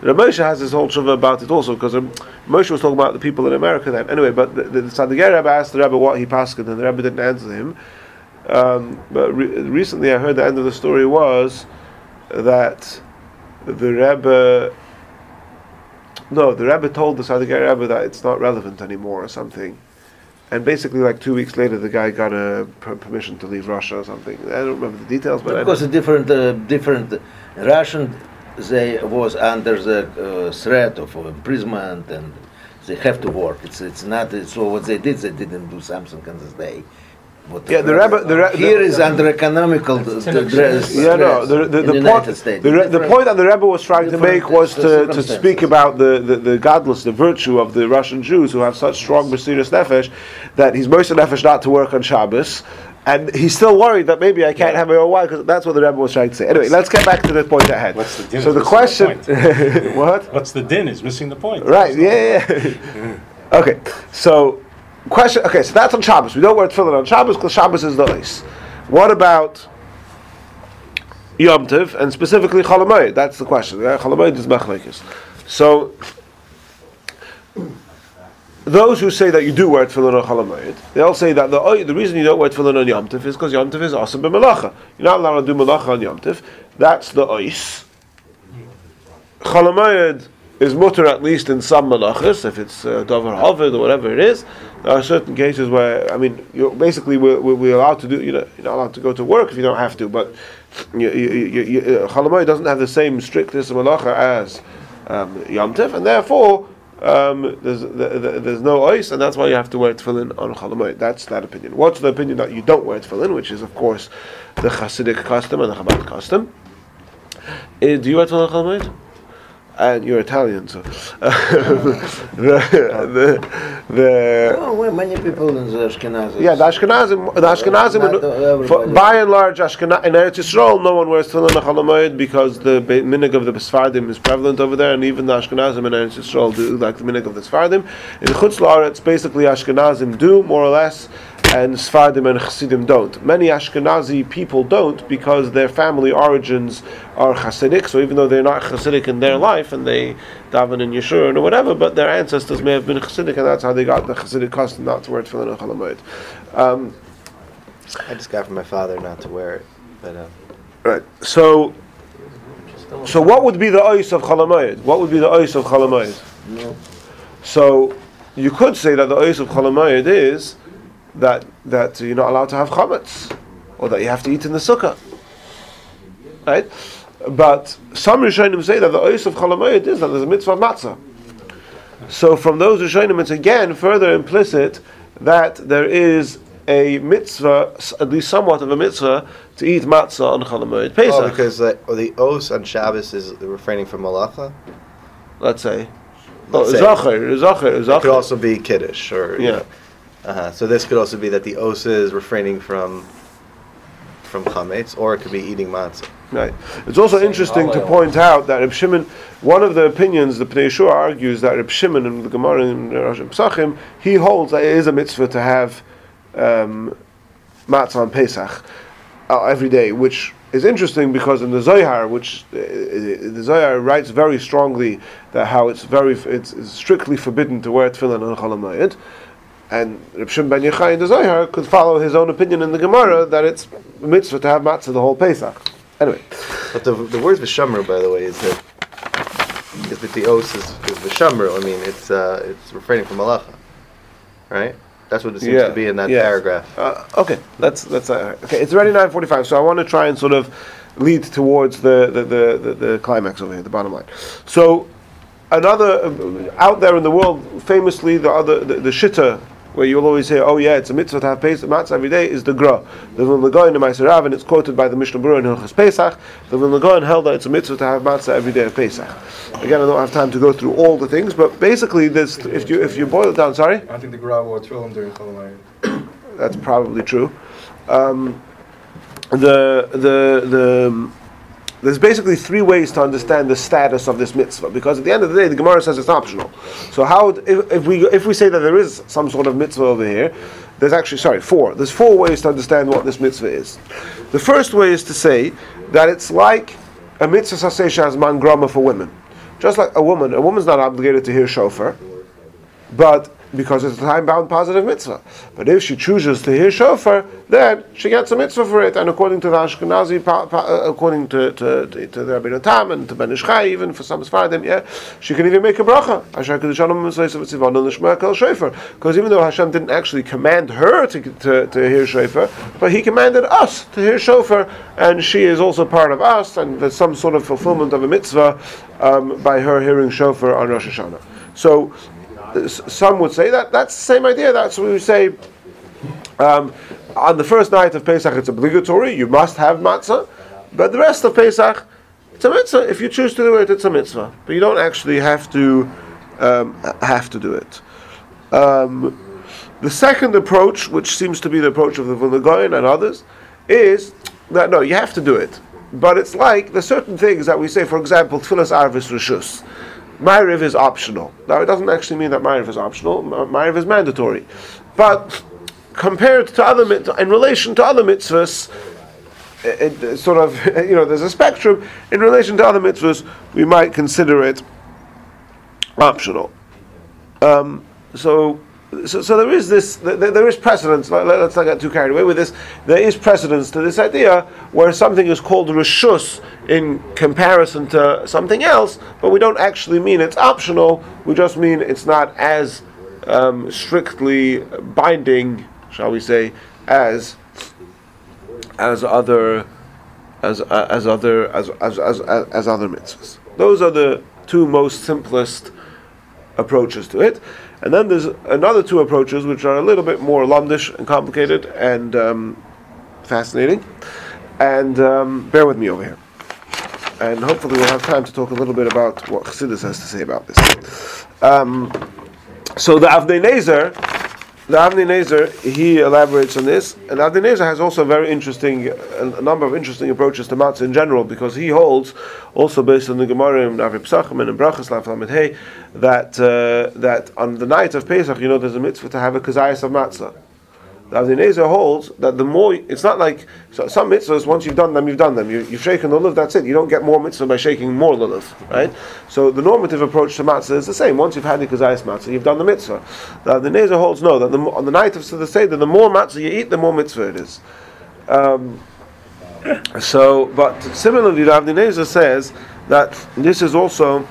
Rabbi Moshe has this whole tshuva about it also, because Moshe was talking about the people in America then. Anyway, but the Sadigari Rebbe asked the Rebbe what he paskened, and the Rebbe didn't answer him. But recently I heard the end of the story was that the Rebbe told the Sadigari Rebbe that it's not relevant anymore or something. And basically, like 2 weeks later, the guy got a permission to leave Russia or something. I don't remember the details, but because a different Russian, they was under the threat of imprisonment, and they have to work. It's not so. What they didn't do something on this day. Yeah, the Rebbe here is under economical dress. Yeah, no. The point that the Rebbe was trying to make was to speak about the godless, the virtue of the Russian Jews who have such strong Mesiras Nefesh that he's Mesiras Nefesh not to work on Shabbos, and he's still worried that maybe I can't have my own wine, because that's what the Rebbe was trying to say. Anyway, let's get back to the point ahead. What's the din? So the question, what? What's the din? Is missing the point. Right? Yeah. Okay, so. Question. Okay, so that's on Shabbos. We don't wear tefillin on Shabbos because Shabbos is the ice. What about Yom Tov and specifically Chol Hamoed? That's the question. Chol Hamoed is machlekes. So those who say that you do wear tefillin on Chol Hamoed, they all say that the reason you don't wear tefillin on Yom Tov is because Yom Tov is asur b'melacha. You're not allowed to do melacha on Yom Tov. That's the ice. Chol Hamoed is mutter at least in some malachas, if it's davar havid or whatever it is. There are certain cases where, I mean, we're allowed to do. You're not allowed to go to work if you don't have to. But Chol Hamoed doesn't have the same strictness of malacha as Yom Tov, and therefore there's no ice, and that's why you have to wear tefillin on Chol Hamoed. That's that opinion. What's the opinion that you don't wear tefillin, which is of course the Hasidic custom and the Chabad custom? Do you wear tefillin on Chol Hamoed? And you're Italian, so well, many people in the Ashkenazim. Yeah, the Ashkenazim, by and large, in Eretz Yisrael, no one wears tefillin on Chol Hamoed because the minhag of the Sfardim is prevalent over there, and even the Ashkenazim in Eretz Yisrael do like the minhag of the Sfardim. In Chutz La'aretz, basically Ashkenazim do more or less, and Sfardim and Chassidim don't. Many Ashkenazi people don't because their family origins are Chassidic, so even though they're not Chassidic in their life and they daven in Yeshurun or whatever, but their ancestors may have been Chassidic, and that's how they got the Chassidic custom not to wear tefillin on Chol Hamoed. I just got from my father not to wear it, but right. So what would be the ois of Chol Hamoed? What would be the ois of Chol Hamoed? No. So you could say that the ois of Chol Hamoed is that you're not allowed to have chametz, or that you have to eat in the sukkah, right? But some Rishonim say that the ois of Chol Hamoed is that there's a mitzvah of matzah. So from those Rishonim, it's again further implicit that there is a mitzvah, at least somewhat of a mitzvah, to eat matzah on Chol Hamoed Pesach. oh, because the os on Shabbos is refraining from malacha. Let's say. It could also be kiddush, or yeah. So this could also be that the os is refraining from chametz, or it could be eating matzah. Right. It's also interesting to point out that Reb Shimon, one of the opinions, the Pnei Yeshua argues that Reb Shimon in the Gemara in Rosh Pesachim, he holds that it is a mitzvah to have matzah on Pesach every day, which is interesting because in the Zohar, the Zohar writes very strongly that how it's strictly forbidden to wear tefillin on Chol Hamoed. And Reb Shimon ben Yochai in the Zohar could follow his own opinion in the Gemara that it's a mitzvah to have matzah the whole Pesach. Anyway. But the word v'shamru, by the way, is that the os is v'shamru. I mean, it's refraining from malacha, right? That's what it seems to be in that paragraph. Okay, that's okay. It's already 9:45, so I want to try and sort of lead towards the climax over here, the bottom line. So, another out there in the world, famously the shitta, where you'll always hear, oh yeah, it's a mitzvah to have Pesach matzah every day, is the Gra. The Vilna Gaon in Ma'aser Rav, and it's quoted by the Mishnah Berurah in Hilchos Pesach. The Vilna Gaon held that it's a mitzvah to have matzah every day of Pesach. Again, I don't have time to go through all the things, but basically, there's if you boil it down, sorry. I think the Gra wore tefillin during Chol Hamoed. That's probably true. There's basically three ways to understand the status of this mitzvah, because at the end of the day, the Gemara says it's optional. So how, if we say that there is some sort of mitzvah over here, there's actually, four. There's four ways to understand what this mitzvah is. The first way is to say that it's like a mitzvah saseh shazman grama for women. Just like a woman's not obligated to hear shofar, but because it's a time-bound positive mitzvah. But if she chooses to hear shofar, then she gets a mitzvah for it. And according to the Ashkenazi, according to the Rabbi Tam and to Ben Ish Chai, even for some Sfaradim, she can even make a bracha. Because even though Hashem didn't actually command her to hear shofar, but He commanded us to hear shofar, and she is also part of us, and there's some sort of fulfillment of a mitzvah by her hearing shofar on Rosh Hashanah. So, some would say that that's the same idea. That's what we say on the first night of Pesach it's obligatory, you must have matzah, but the rest of Pesach it's a mitzvah. If you choose to do it, it's a mitzvah, but you don't actually have to do it. The second approach, which seems to be the approach of the Vilna Gaon and others, is that no, you have to do it, but it's like there's certain things that we say, for example, Tfilas Arvis Rishus. Ma'ariv is optional. Now, it doesn't actually mean that Ma'ariv is optional. Ma'ariv is mandatory. But compared to other in relation to other mitzvahs, it sort of, there's a spectrum. In relation to other mitzvahs, we might consider it optional. So there is this. There is precedence. Let's not get too carried away with this. There is precedence to this idea where something is called reshus in comparison to something else, but we don't actually mean it's optional. We just mean it's not as strictly binding, shall we say, as other mitzvahs. Those are the two most simplest approaches to it. And then there's another two approaches which are a little bit more lumdish and complicated and fascinating. And bear with me over here. And hopefully we'll have time to talk a little bit about what Chassidus has to say about this. So the Avnei Nezer, he elaborates on this. And Avnei Nezer has also a number of interesting approaches to matzah in general, because he holds, also based on the Gemara in Avri Pesachim and in Brachas Lav Lamed Hey, that on the night of Pesach, there's a mitzvah to have a kazayas of matzah. The Avnei Nezer holds that the more, it's not like, some mitzvahs, once you've done them, you've done them. You've shaken the lulav, that's it. You don't get more mitzvah by shaking more lulav, right? So the normative approach to matzah is the same. Once you've had the kazayas matzah, you've done the mitzvah. The Avnei Nezer holds no, that on the night of the Seder, the more matzah you eat, the more mitzvah it is. But similarly, the Avnei Nezer says that this is also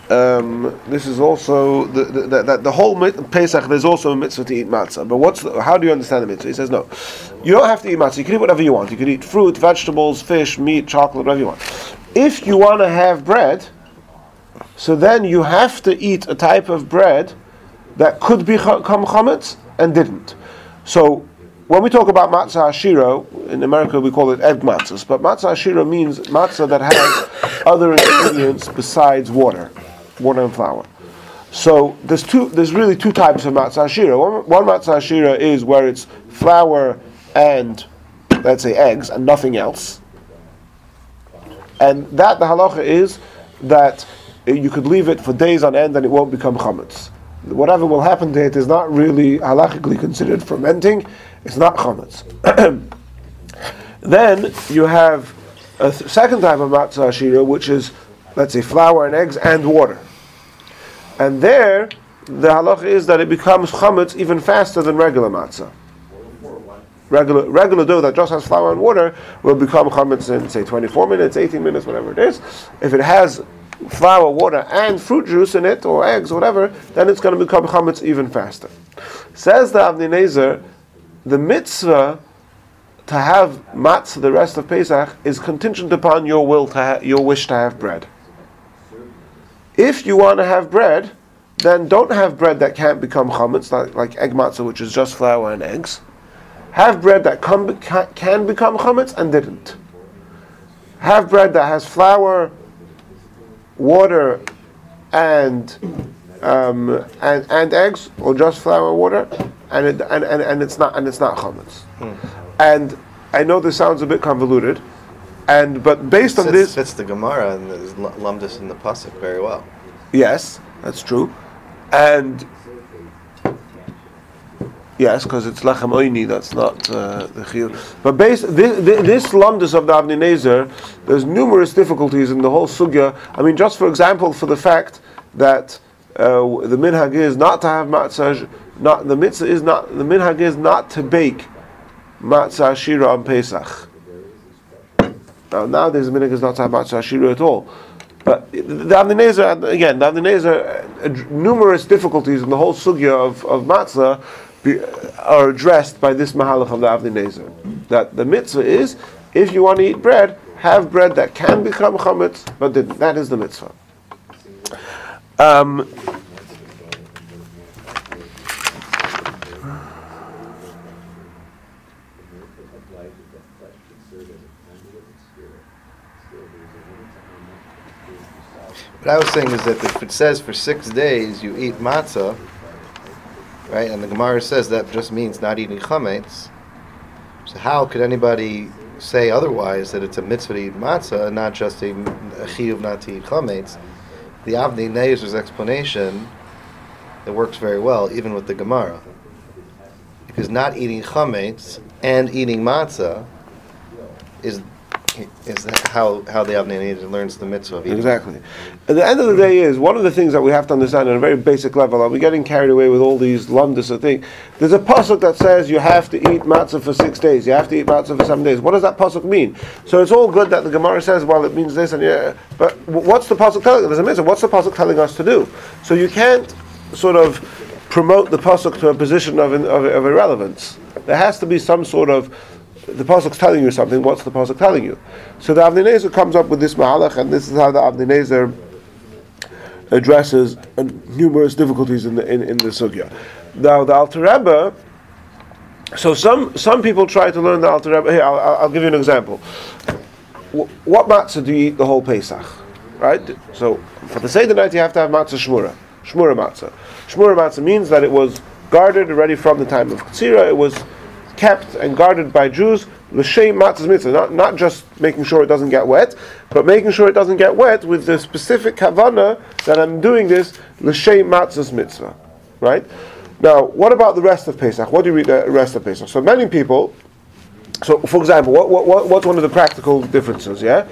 that the whole Pesach there's also a mitzvah to eat matzah. But how do you understand the mitzvah? He says no, you don't have to eat matzah. You can eat whatever you want. You can eat fruit, vegetables, fish, meat, chocolate, whatever you want. If you want to have bread, so then you have to eat a type of bread that could become chametz and didn't. So when we talk about matzah ashira, in America we call it egg matzahs, but matzah ashira means matzah that has other ingredients besides water and flour. So there's really two types of matzah ashira. One matzah ashira is where it's flour and, let's say, eggs and nothing else. And that, the halacha is that you could leave it for days on end and it won't become chametz. Whatever will happen to it is not really halachically considered fermenting. It's not chametz. Then you have a second type of matzah ashira, which is, let's say, flour and eggs and water. And there, the halacha is that it becomes chametz even faster than regular matzah. regular dough that just has flour and water will become chametz in, say, 24 minutes, 18 minutes, whatever it is. If it has flour, water, and fruit juice in it, or eggs, or whatever, then it's going to become chametz even faster. Says the Avnei Nezer, the mitzvah to have matzah the rest of Pesach is contingent upon your your wish to have bread. If you want to have bread, then don't have bread that can't become chametz, like egg matzah, which is just flour and eggs. Have bread that can become chametz and didn't. Have bread that has flour, water, and eggs, or just flour and water, and it's not chametz. And I know this sounds a bit convoluted, but based on this, fits the Gemara and there's lumdus in the pasuk very well. Yes, that's true, and yes, because it's lechem oini, that's not the chiyuv. But this lumdus of the Avnei Nezer, there's numerous difficulties in the whole sugya. I mean, just for example, for the fact that the minhag is not to have matzah, the minhag is not to bake matzah shira on Pesach. Now nowadays the minhag is not to have matzah shira at all. But the Avnei Nezer, numerous difficulties in the whole sugya of matzah are addressed by this mahalach of the Avnei Nezer. That the mitzvah is, if you want to eat bread, have bread that can become chametz, but didn't. That is the mitzvah. What I was saying is that if it says for 6 days you eat matzah, right, and the Gemara says that just means not eating chametz, so how could anybody say otherwise, that it's a mitzvah to eat matzah and not just a chiyuv not to eat chametz? The Avnei Nezer's explanation, it works very well, even with the Gemara. Because not eating chametz and eating matzah is how the Avnei Nezer learns the mitzvah of eating. Exactly. At the end of the day is, one of the things that we have to understand on a very basic level, are we getting carried away with all these lumdus of things? There's a pasuk that says you have to eat matzah for 6 days, you have to eat matzah for 7 days. What does that pasuk mean? So it's all good that the Gemara says, well, it means this, but what's the pasuk telling us? There's a mitzvah. What's the pasuk telling us to do? So you can't sort of promote the pasuk to a position of irrelevance. There has to be some sort of, the pasuk's telling you something. What's the pasuk telling you? So the Avnei Nezer comes up with this mahalach, and this is how the Avnei Nezer addresses numerous difficulties in the sugya. Now the Alter Rebbe. So some people try to learn the Alter Rebbe. Here, I'll give you an example. What matzah do you eat the whole Pesach? Right. So for the Seder night you have to have matzah shmura matzah. Shmura matzah means that it was guarded already from the time of Katsira. It was kept and guarded by Jews, l'shem matzah's mitzvah, not just making sure it doesn't get wet, but making sure it doesn't get wet with the specific kavanah that I'm doing this l'shem matzah's mitzvah, right? Now, what about the rest of Pesach? What do you read the rest of Pesach? So many people, so for example, what's one of the practical differences? Yeah,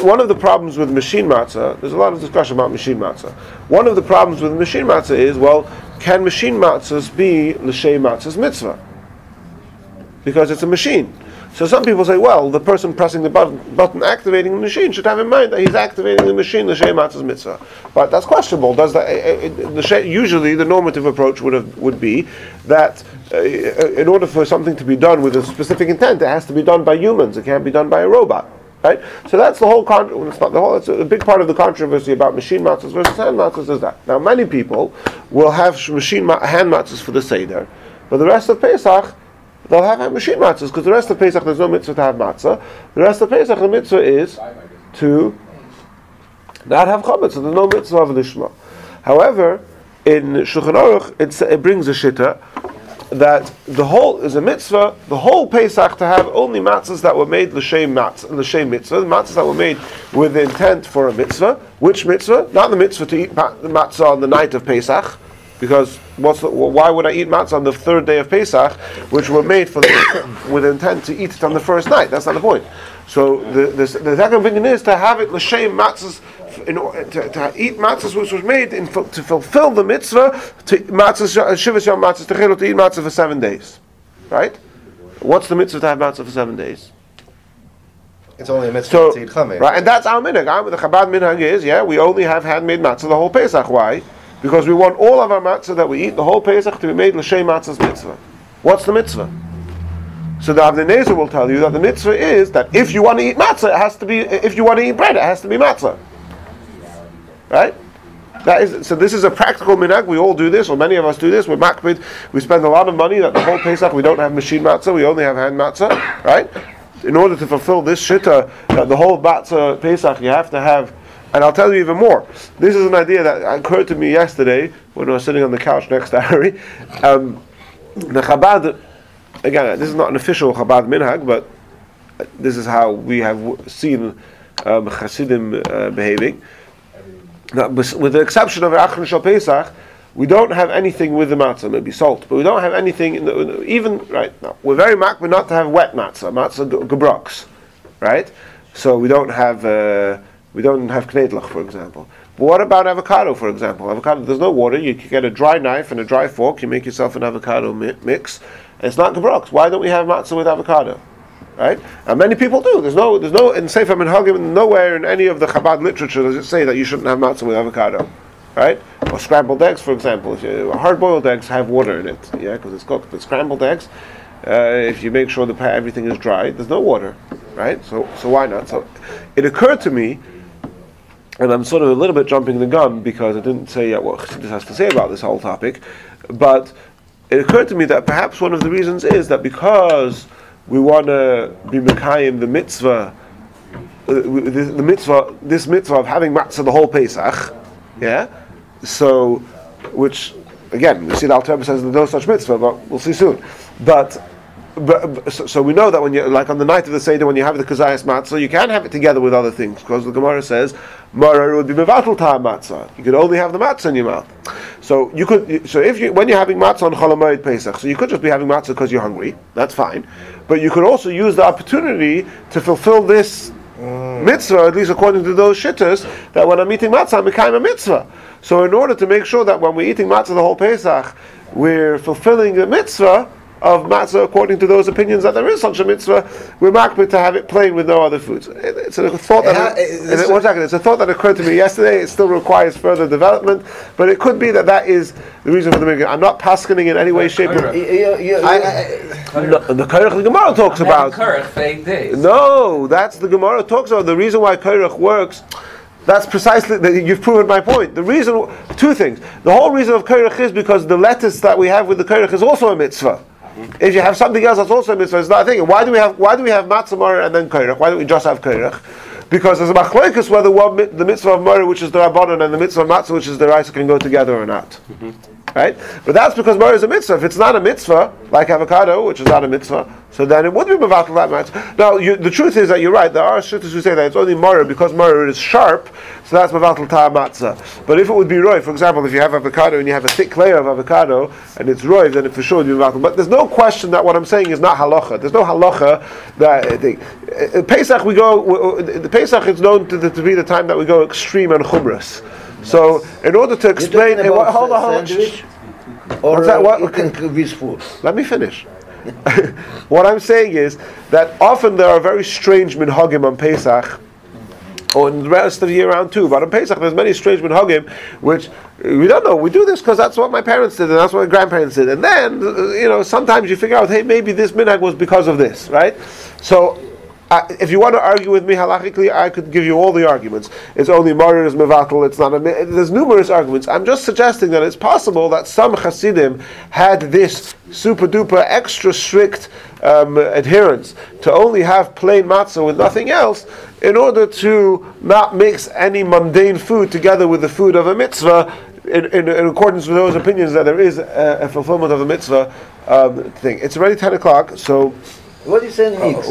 one of the problems with machine matzah, there's a lot of discussion about machine matzah. One of the problems with machine matzah is, well, can machine matzahs be l'shem matzah's mitzvah? Because it's a machine. So some people say, well, the person pressing the button activating the machine should have in mind that he's activating the machine, l'shem matzah's mitzvah. But that's questionable. Usually the normative approach would be that in order for something to be done with a specific intent, it has to be done by humans. It can't be done by a robot. Right? So that's the whole it's a big part of the controversy about machine matzahs versus hand matzahs is that. Now many people will have hand matzahs for the Seder, but the rest of Pesach they'll have machine matzahs, because the rest of Pesach there's no mitzvah to have matzah. The rest of Pesach the mitzvah is to not have chametz, so there's no mitzvah of lishma. However, in Shulchan Aruch it brings a shitta that the whole is a mitzvah, the whole Pesach to have only matzahs that were made l'shem mitzvah, the matzahs that were made with the intent for a mitzvah. Which mitzvah? Not the mitzvah to eat the matzah on the night of Pesach, because why would I eat matzah on the third day of Pesach, which were made with intent to eat it on the first night? That's not the point. So the second opinion is to have it l'shem matzahs, to eat matzahs which was made to fulfill the mitzvah to matzahs shivas yom matzahs techilot, to eat matzah for 7 days, right? What's the mitzvah to have matzah for 7 days? It's only a mitzvah So, to eat chametz. right, and that's our minhag. The Chabad minhag is, we only have handmade matzah the whole Pesach. Why? Because we want all of our matzah that we eat the whole Pesach to be made l'shem matzah's mitzvah. What's the mitzvah? So the Avnei Nezer will tell you that the mitzvah is that if you want to eat matzah, it has to be. If you want to eat bread, it has to be matzah. Right? So this is a practical minhag. We all do this, or many of us do this. We're makbid. We spend a lot of money that the whole Pesach we don't have machine matzah. We only have hand matzah. Right? In order to fulfill this shitta, the whole matzah Pesach, you have to have. And I'll tell you even more. This is an idea that occurred to me yesterday when I was sitting on the couch next to Harry. The Chabad, again, this is not an official Chabad minhag, but this is how we have seen Hasidim behaving. Now, with the exception of Achron Shal Pesach, we don't have anything with the matzah, maybe salt, but we don't have anything, even, right now, we're very makbid not to have wet matzah gebroks, right? So we don't have knedlach, for example. But what about avocado, for example? Avocado, there's no water, you can get a dry knife and a dry fork, you make yourself an avocado mix, and it's not gebroks. Why don't we have matzah with avocado? Right? And many people do. There's no in Sefer Minhagim, nowhere in any of the Chabad literature does it say that you shouldn't have matzah with avocado. Right? Or scrambled eggs, for example. Hard-boiled eggs have water in it, because it's cooked. But scrambled eggs, if you make sure that everything is dry, there's no water, right? So why not? So it occurred to me, and I'm sort of a little bit jumping the gun because I didn't say yet what Chassidus has to say about this whole topic, but it occurred to me that perhaps one of the reasons is that because we want to be mekayim the mitzvah, this mitzvah of having matzah the whole Pesach, so, which again, you see the Alter Rebbe says there's no such mitzvah, but we'll see soon. So we know that when you, like on the night of the Seder, when you have the kazayas matzah, you can't have it together with other things, because the Gemara says, Marar would be mevatel ta'am matzah. You could only have the matzah in your mouth. So you could, when you're having matzah on Chol HaMoed Pesach, so you could just be having matzah because you're hungry, that's fine. But you could also use the opportunity to fulfill this mitzvah, at least according to those shittas, that when I'm eating matzah, I'm mekayim a mitzvah. So in order to make sure that when we're eating matzah the whole Pesach, we're fulfilling the mitzvah of matzah according to those opinions that there is such a mitzvah, we're makbid to have it plain with no other foods. It's a thought it's a thought that occurred to me yesterday. It still requires further development, but it could be that is the reason for the minhag. I'm not paskening in any way, shape, or the Korach the Gemara talks about. Korach for 8 days. No, that's the Gemara talks about. The reason why Korach works. That's precisely, you've proven my point. The reason, two things. The whole reason of Korach is because the lettuce that we have with the Korach is also a mitzvah. If you have something else that's also a mitzvah, it's not a thing. Why do we have matzah maror and then Korach? Why don't we just have Korach? Because there's a machlokes whether the mitzvah of maror, which is the rabbanon, and the mitzvah of matzah, which is the raisa, can go together or not. Right? But that's because maror is a mitzvah. If it's not a mitzvah, like avocado, which is not a mitzvah, so then it would be mevatel that matzah. Now, the truth is that you're right. There are shittas who say that it's only maror because maror is sharp, so that's mevatel ta'am matzah. But if it would be roy, for example, if you have avocado and you have a thick layer of avocado and it's roy, then it for sure would be mevatel. But there's no question that what I'm saying is not halacha. There's no halacha that Pesach the Pesach is known to be the time that we go extreme and chumras. So, in order to explain, hold on. Or eating with food. Let me finish. What I'm saying is that often there are very strange minhagim on Pesach, or in the rest of the year round too. But on Pesach, there's many strange minhagim which we don't know. We do this because that's what my parents did and that's what my grandparents did. And then, sometimes you figure out, hey, maybe this minhag was because of this, right? So. If you want to argue with me halachically, I could give you all the arguments. It's only maror is mevatel. It's not there's numerous arguments. I'm just suggesting that it's possible that some Hasidim had this super duper extra strict adherence to only have plain matzah with nothing else, in order to not mix any mundane food together with the food of a mitzvah, in accordance with those opinions that there is a fulfillment of a mitzvah thing. It's already 10 o'clock, so. What are you saying, mix?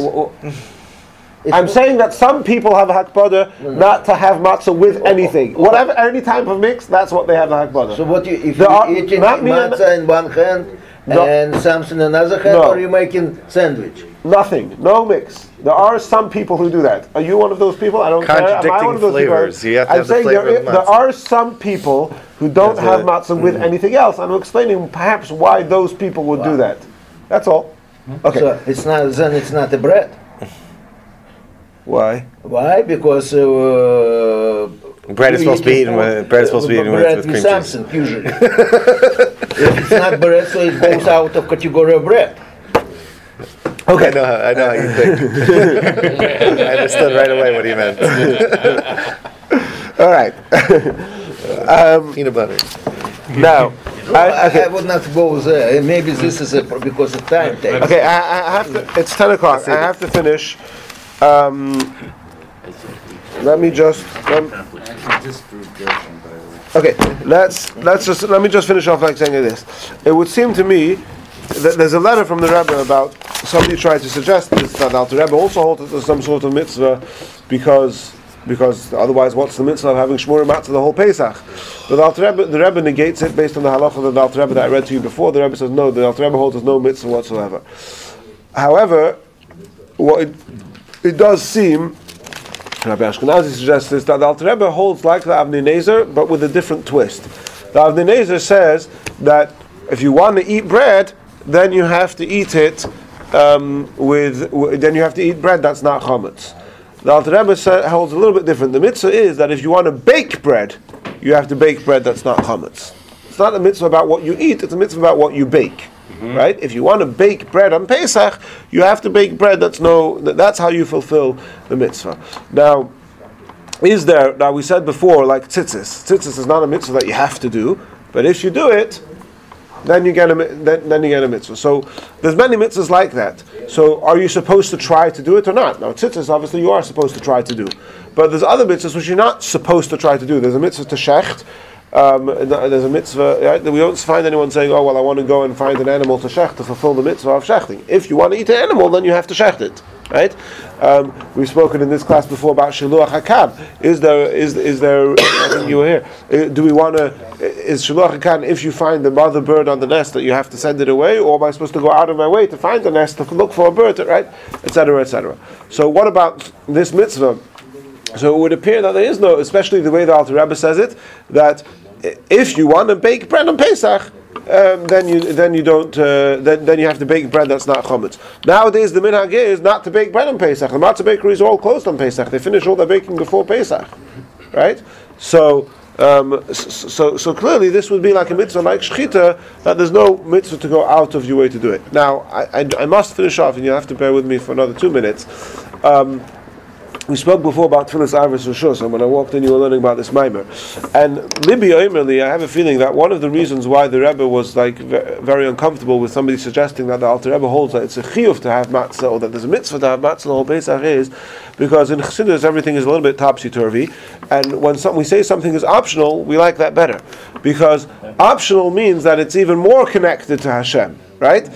I'm saying that some people have a hakbada not to have matzah with anything. Whatever, any type of mix, that's what they have a hakbada. So what if you're eating matzah in one hand and something in another hand, or are you making sandwich? Nothing, no mix. There are some people who do that. Are you one of those people? I don't care. Am I one of those flavors. You have to I'm have the saying flavor of the there are some people who don't have matzah with anything else. I'm explaining perhaps why those people would do that. That's all. Okay. So it's not. Then it's not a bread. Why? Why? Because Bread is supposed to be eaten with bread is supposed to be eaten with cream cheese. something usually. If it's not bread, so it goes out of category of bread. Okay, I know how you think. I understood right away what he meant. All right. Peanut butter. Now, I would not go there. Maybe this is because of time takes. okay, I have to. It's 10 o'clock. I have to finish. Let me just. Okay, let me just finish off like saying this. It would seem to me that there's a letter from the Rebbe about somebody tried to suggest this, that the Rebbe also holds it as some sort of mitzvah because otherwise what's the mitzvah of having shmur matzah the whole Pesach? But the Rebbe negates it based on the halacha of the Alter Rebbe that I read to you before. The Rebbe says no, the Alter Rebbe holds there's no mitzvah whatsoever. However, what it does seem, Rabbi Ashkenazi suggests this, that the Alter Rebbe holds like the Avnei Nezer, but with a different twist. The Avnei Nezer says that if you want to eat bread, then you have to eat it then you have to eat bread that's not chametz. The Alter Rebbe holds a little bit different. The mitzvah is that if you want to bake bread, you have to bake bread that's not chametz. It's not a mitzvah about what you eat; it's a mitzvah about what you bake. Right? If you want to bake bread on Pesach, you have to bake bread that's how you fulfill the mitzvah. Now, we said before, like tzitzis. Tzitzis is not a mitzvah that you have to do, but if you do it, then you get a mitzvah. So there's many mitzvahs like that. So are you supposed to try to do it or not? Now tzitzis, obviously you are supposed to try to do, but there's other mitzvahs which you're not supposed to try to do. There's a mitzvah to shecht. There's a mitzvah, right? We don't find anyone saying, oh, well, I want to go and find an animal to shecht to fulfill the mitzvah of shechting. If you want to eat an animal, then you have to shecht it, right? We've spoken in this class before about shiluach hakam. Is there, I think you were here, do we want to, is shiluach hakam, if you find the mother bird on the nest, that you have to send it away, or am I supposed to go out of my way to find the nest, to look for a bird, right? Etc., etc. So what about this mitzvah? So it would appear that there is no, especially the way the Alter Rebbe says it, that if you want to bake bread on Pesach, then you have to bake bread that's not chometz. Nowadays the minhag is not to bake bread on Pesach. The matzah bakeries are all closed on Pesach. They finish all their baking before Pesach, right? So clearly this would be like a mitzvah like shchita, that there's no mitzvah to go out of your way to do it. Now I must finish off, and you'll have to bear with me for another 2 minutes. We spoke before about Tfilas Arvis Rishus, and when I walked in, you were learning about this Maimer. And Libby Omerli, I have a feeling that one of the reasons why the Rebbe was like very uncomfortable with somebody suggesting that the Alter Rebbe holds that it's a chiyuv to have matzah, or that there's a mitzvah to have matzah the whole Pesach, is because in Chassidus everything is a little bit topsy-turvy, and when we say something is optional, we like that better, because optional means that it's even more connected to Hashem, right?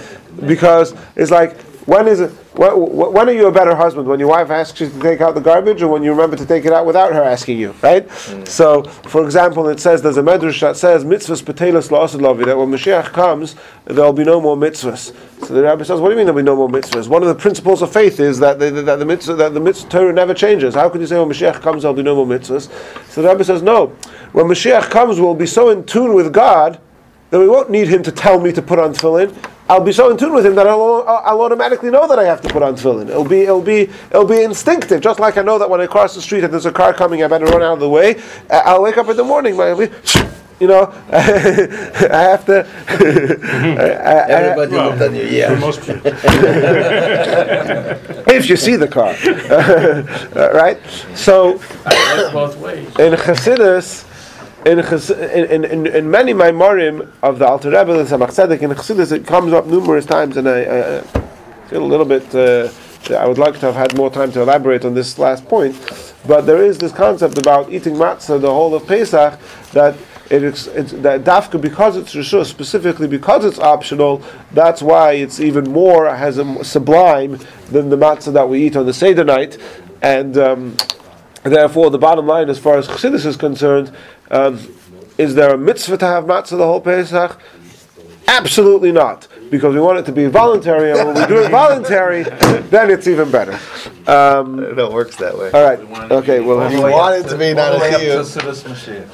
Because it's like, when are you a better husband? When your wife asks you to take out the garbage, or when you remember to take it out without her asking you, right? So, for example, it says, there's a medrash that says, mitzvahs petelas la'asad lavi, that when Mashiach comes, there'll be no more mitzvahs. So the Rabbi says, what do you mean there'll be no more mitzvahs? One of the principles of faith is that the mitzvah Torah never changes. How can you say when Mashiach comes, there'll be no more mitzvahs? So the Rabbi says, no. When Mashiach comes, we'll be so in tune with God that we won't need him to tell me to put on tefillin. I'll be so in tune with him that I'll automatically know that I have to put on tefillin. It'll be instinctive. Just like I know that when I cross the street and there's a car coming, I better run out of the way. I'll wake up in the morning, I have to. Everybody looked at you, yeah. If you see the car, right? So both ways. in Chassidus. In many Maimarim of the Alter Rebbe, the Tzemach Tzedek, in Chassidus, it comes up numerous times, and I feel a little bit. I would like to have had more time to elaborate on this last point, but there is this concept about eating matzah the whole of Pesach, that it's that dafka, because it's rishus, specifically because it's optional. That's why it's even more sublime than the matzah that we eat on the Seder night, and therefore the bottom line, as far as Chassidus is concerned. Is there a mitzvah to have matzah the whole Pesach? Absolutely not, because we want it to be voluntary, and when we do it voluntary, then it's even better. It works that way. All right. Okay. Well, You want it to be not a chiyuv. Chassidus Mashiach.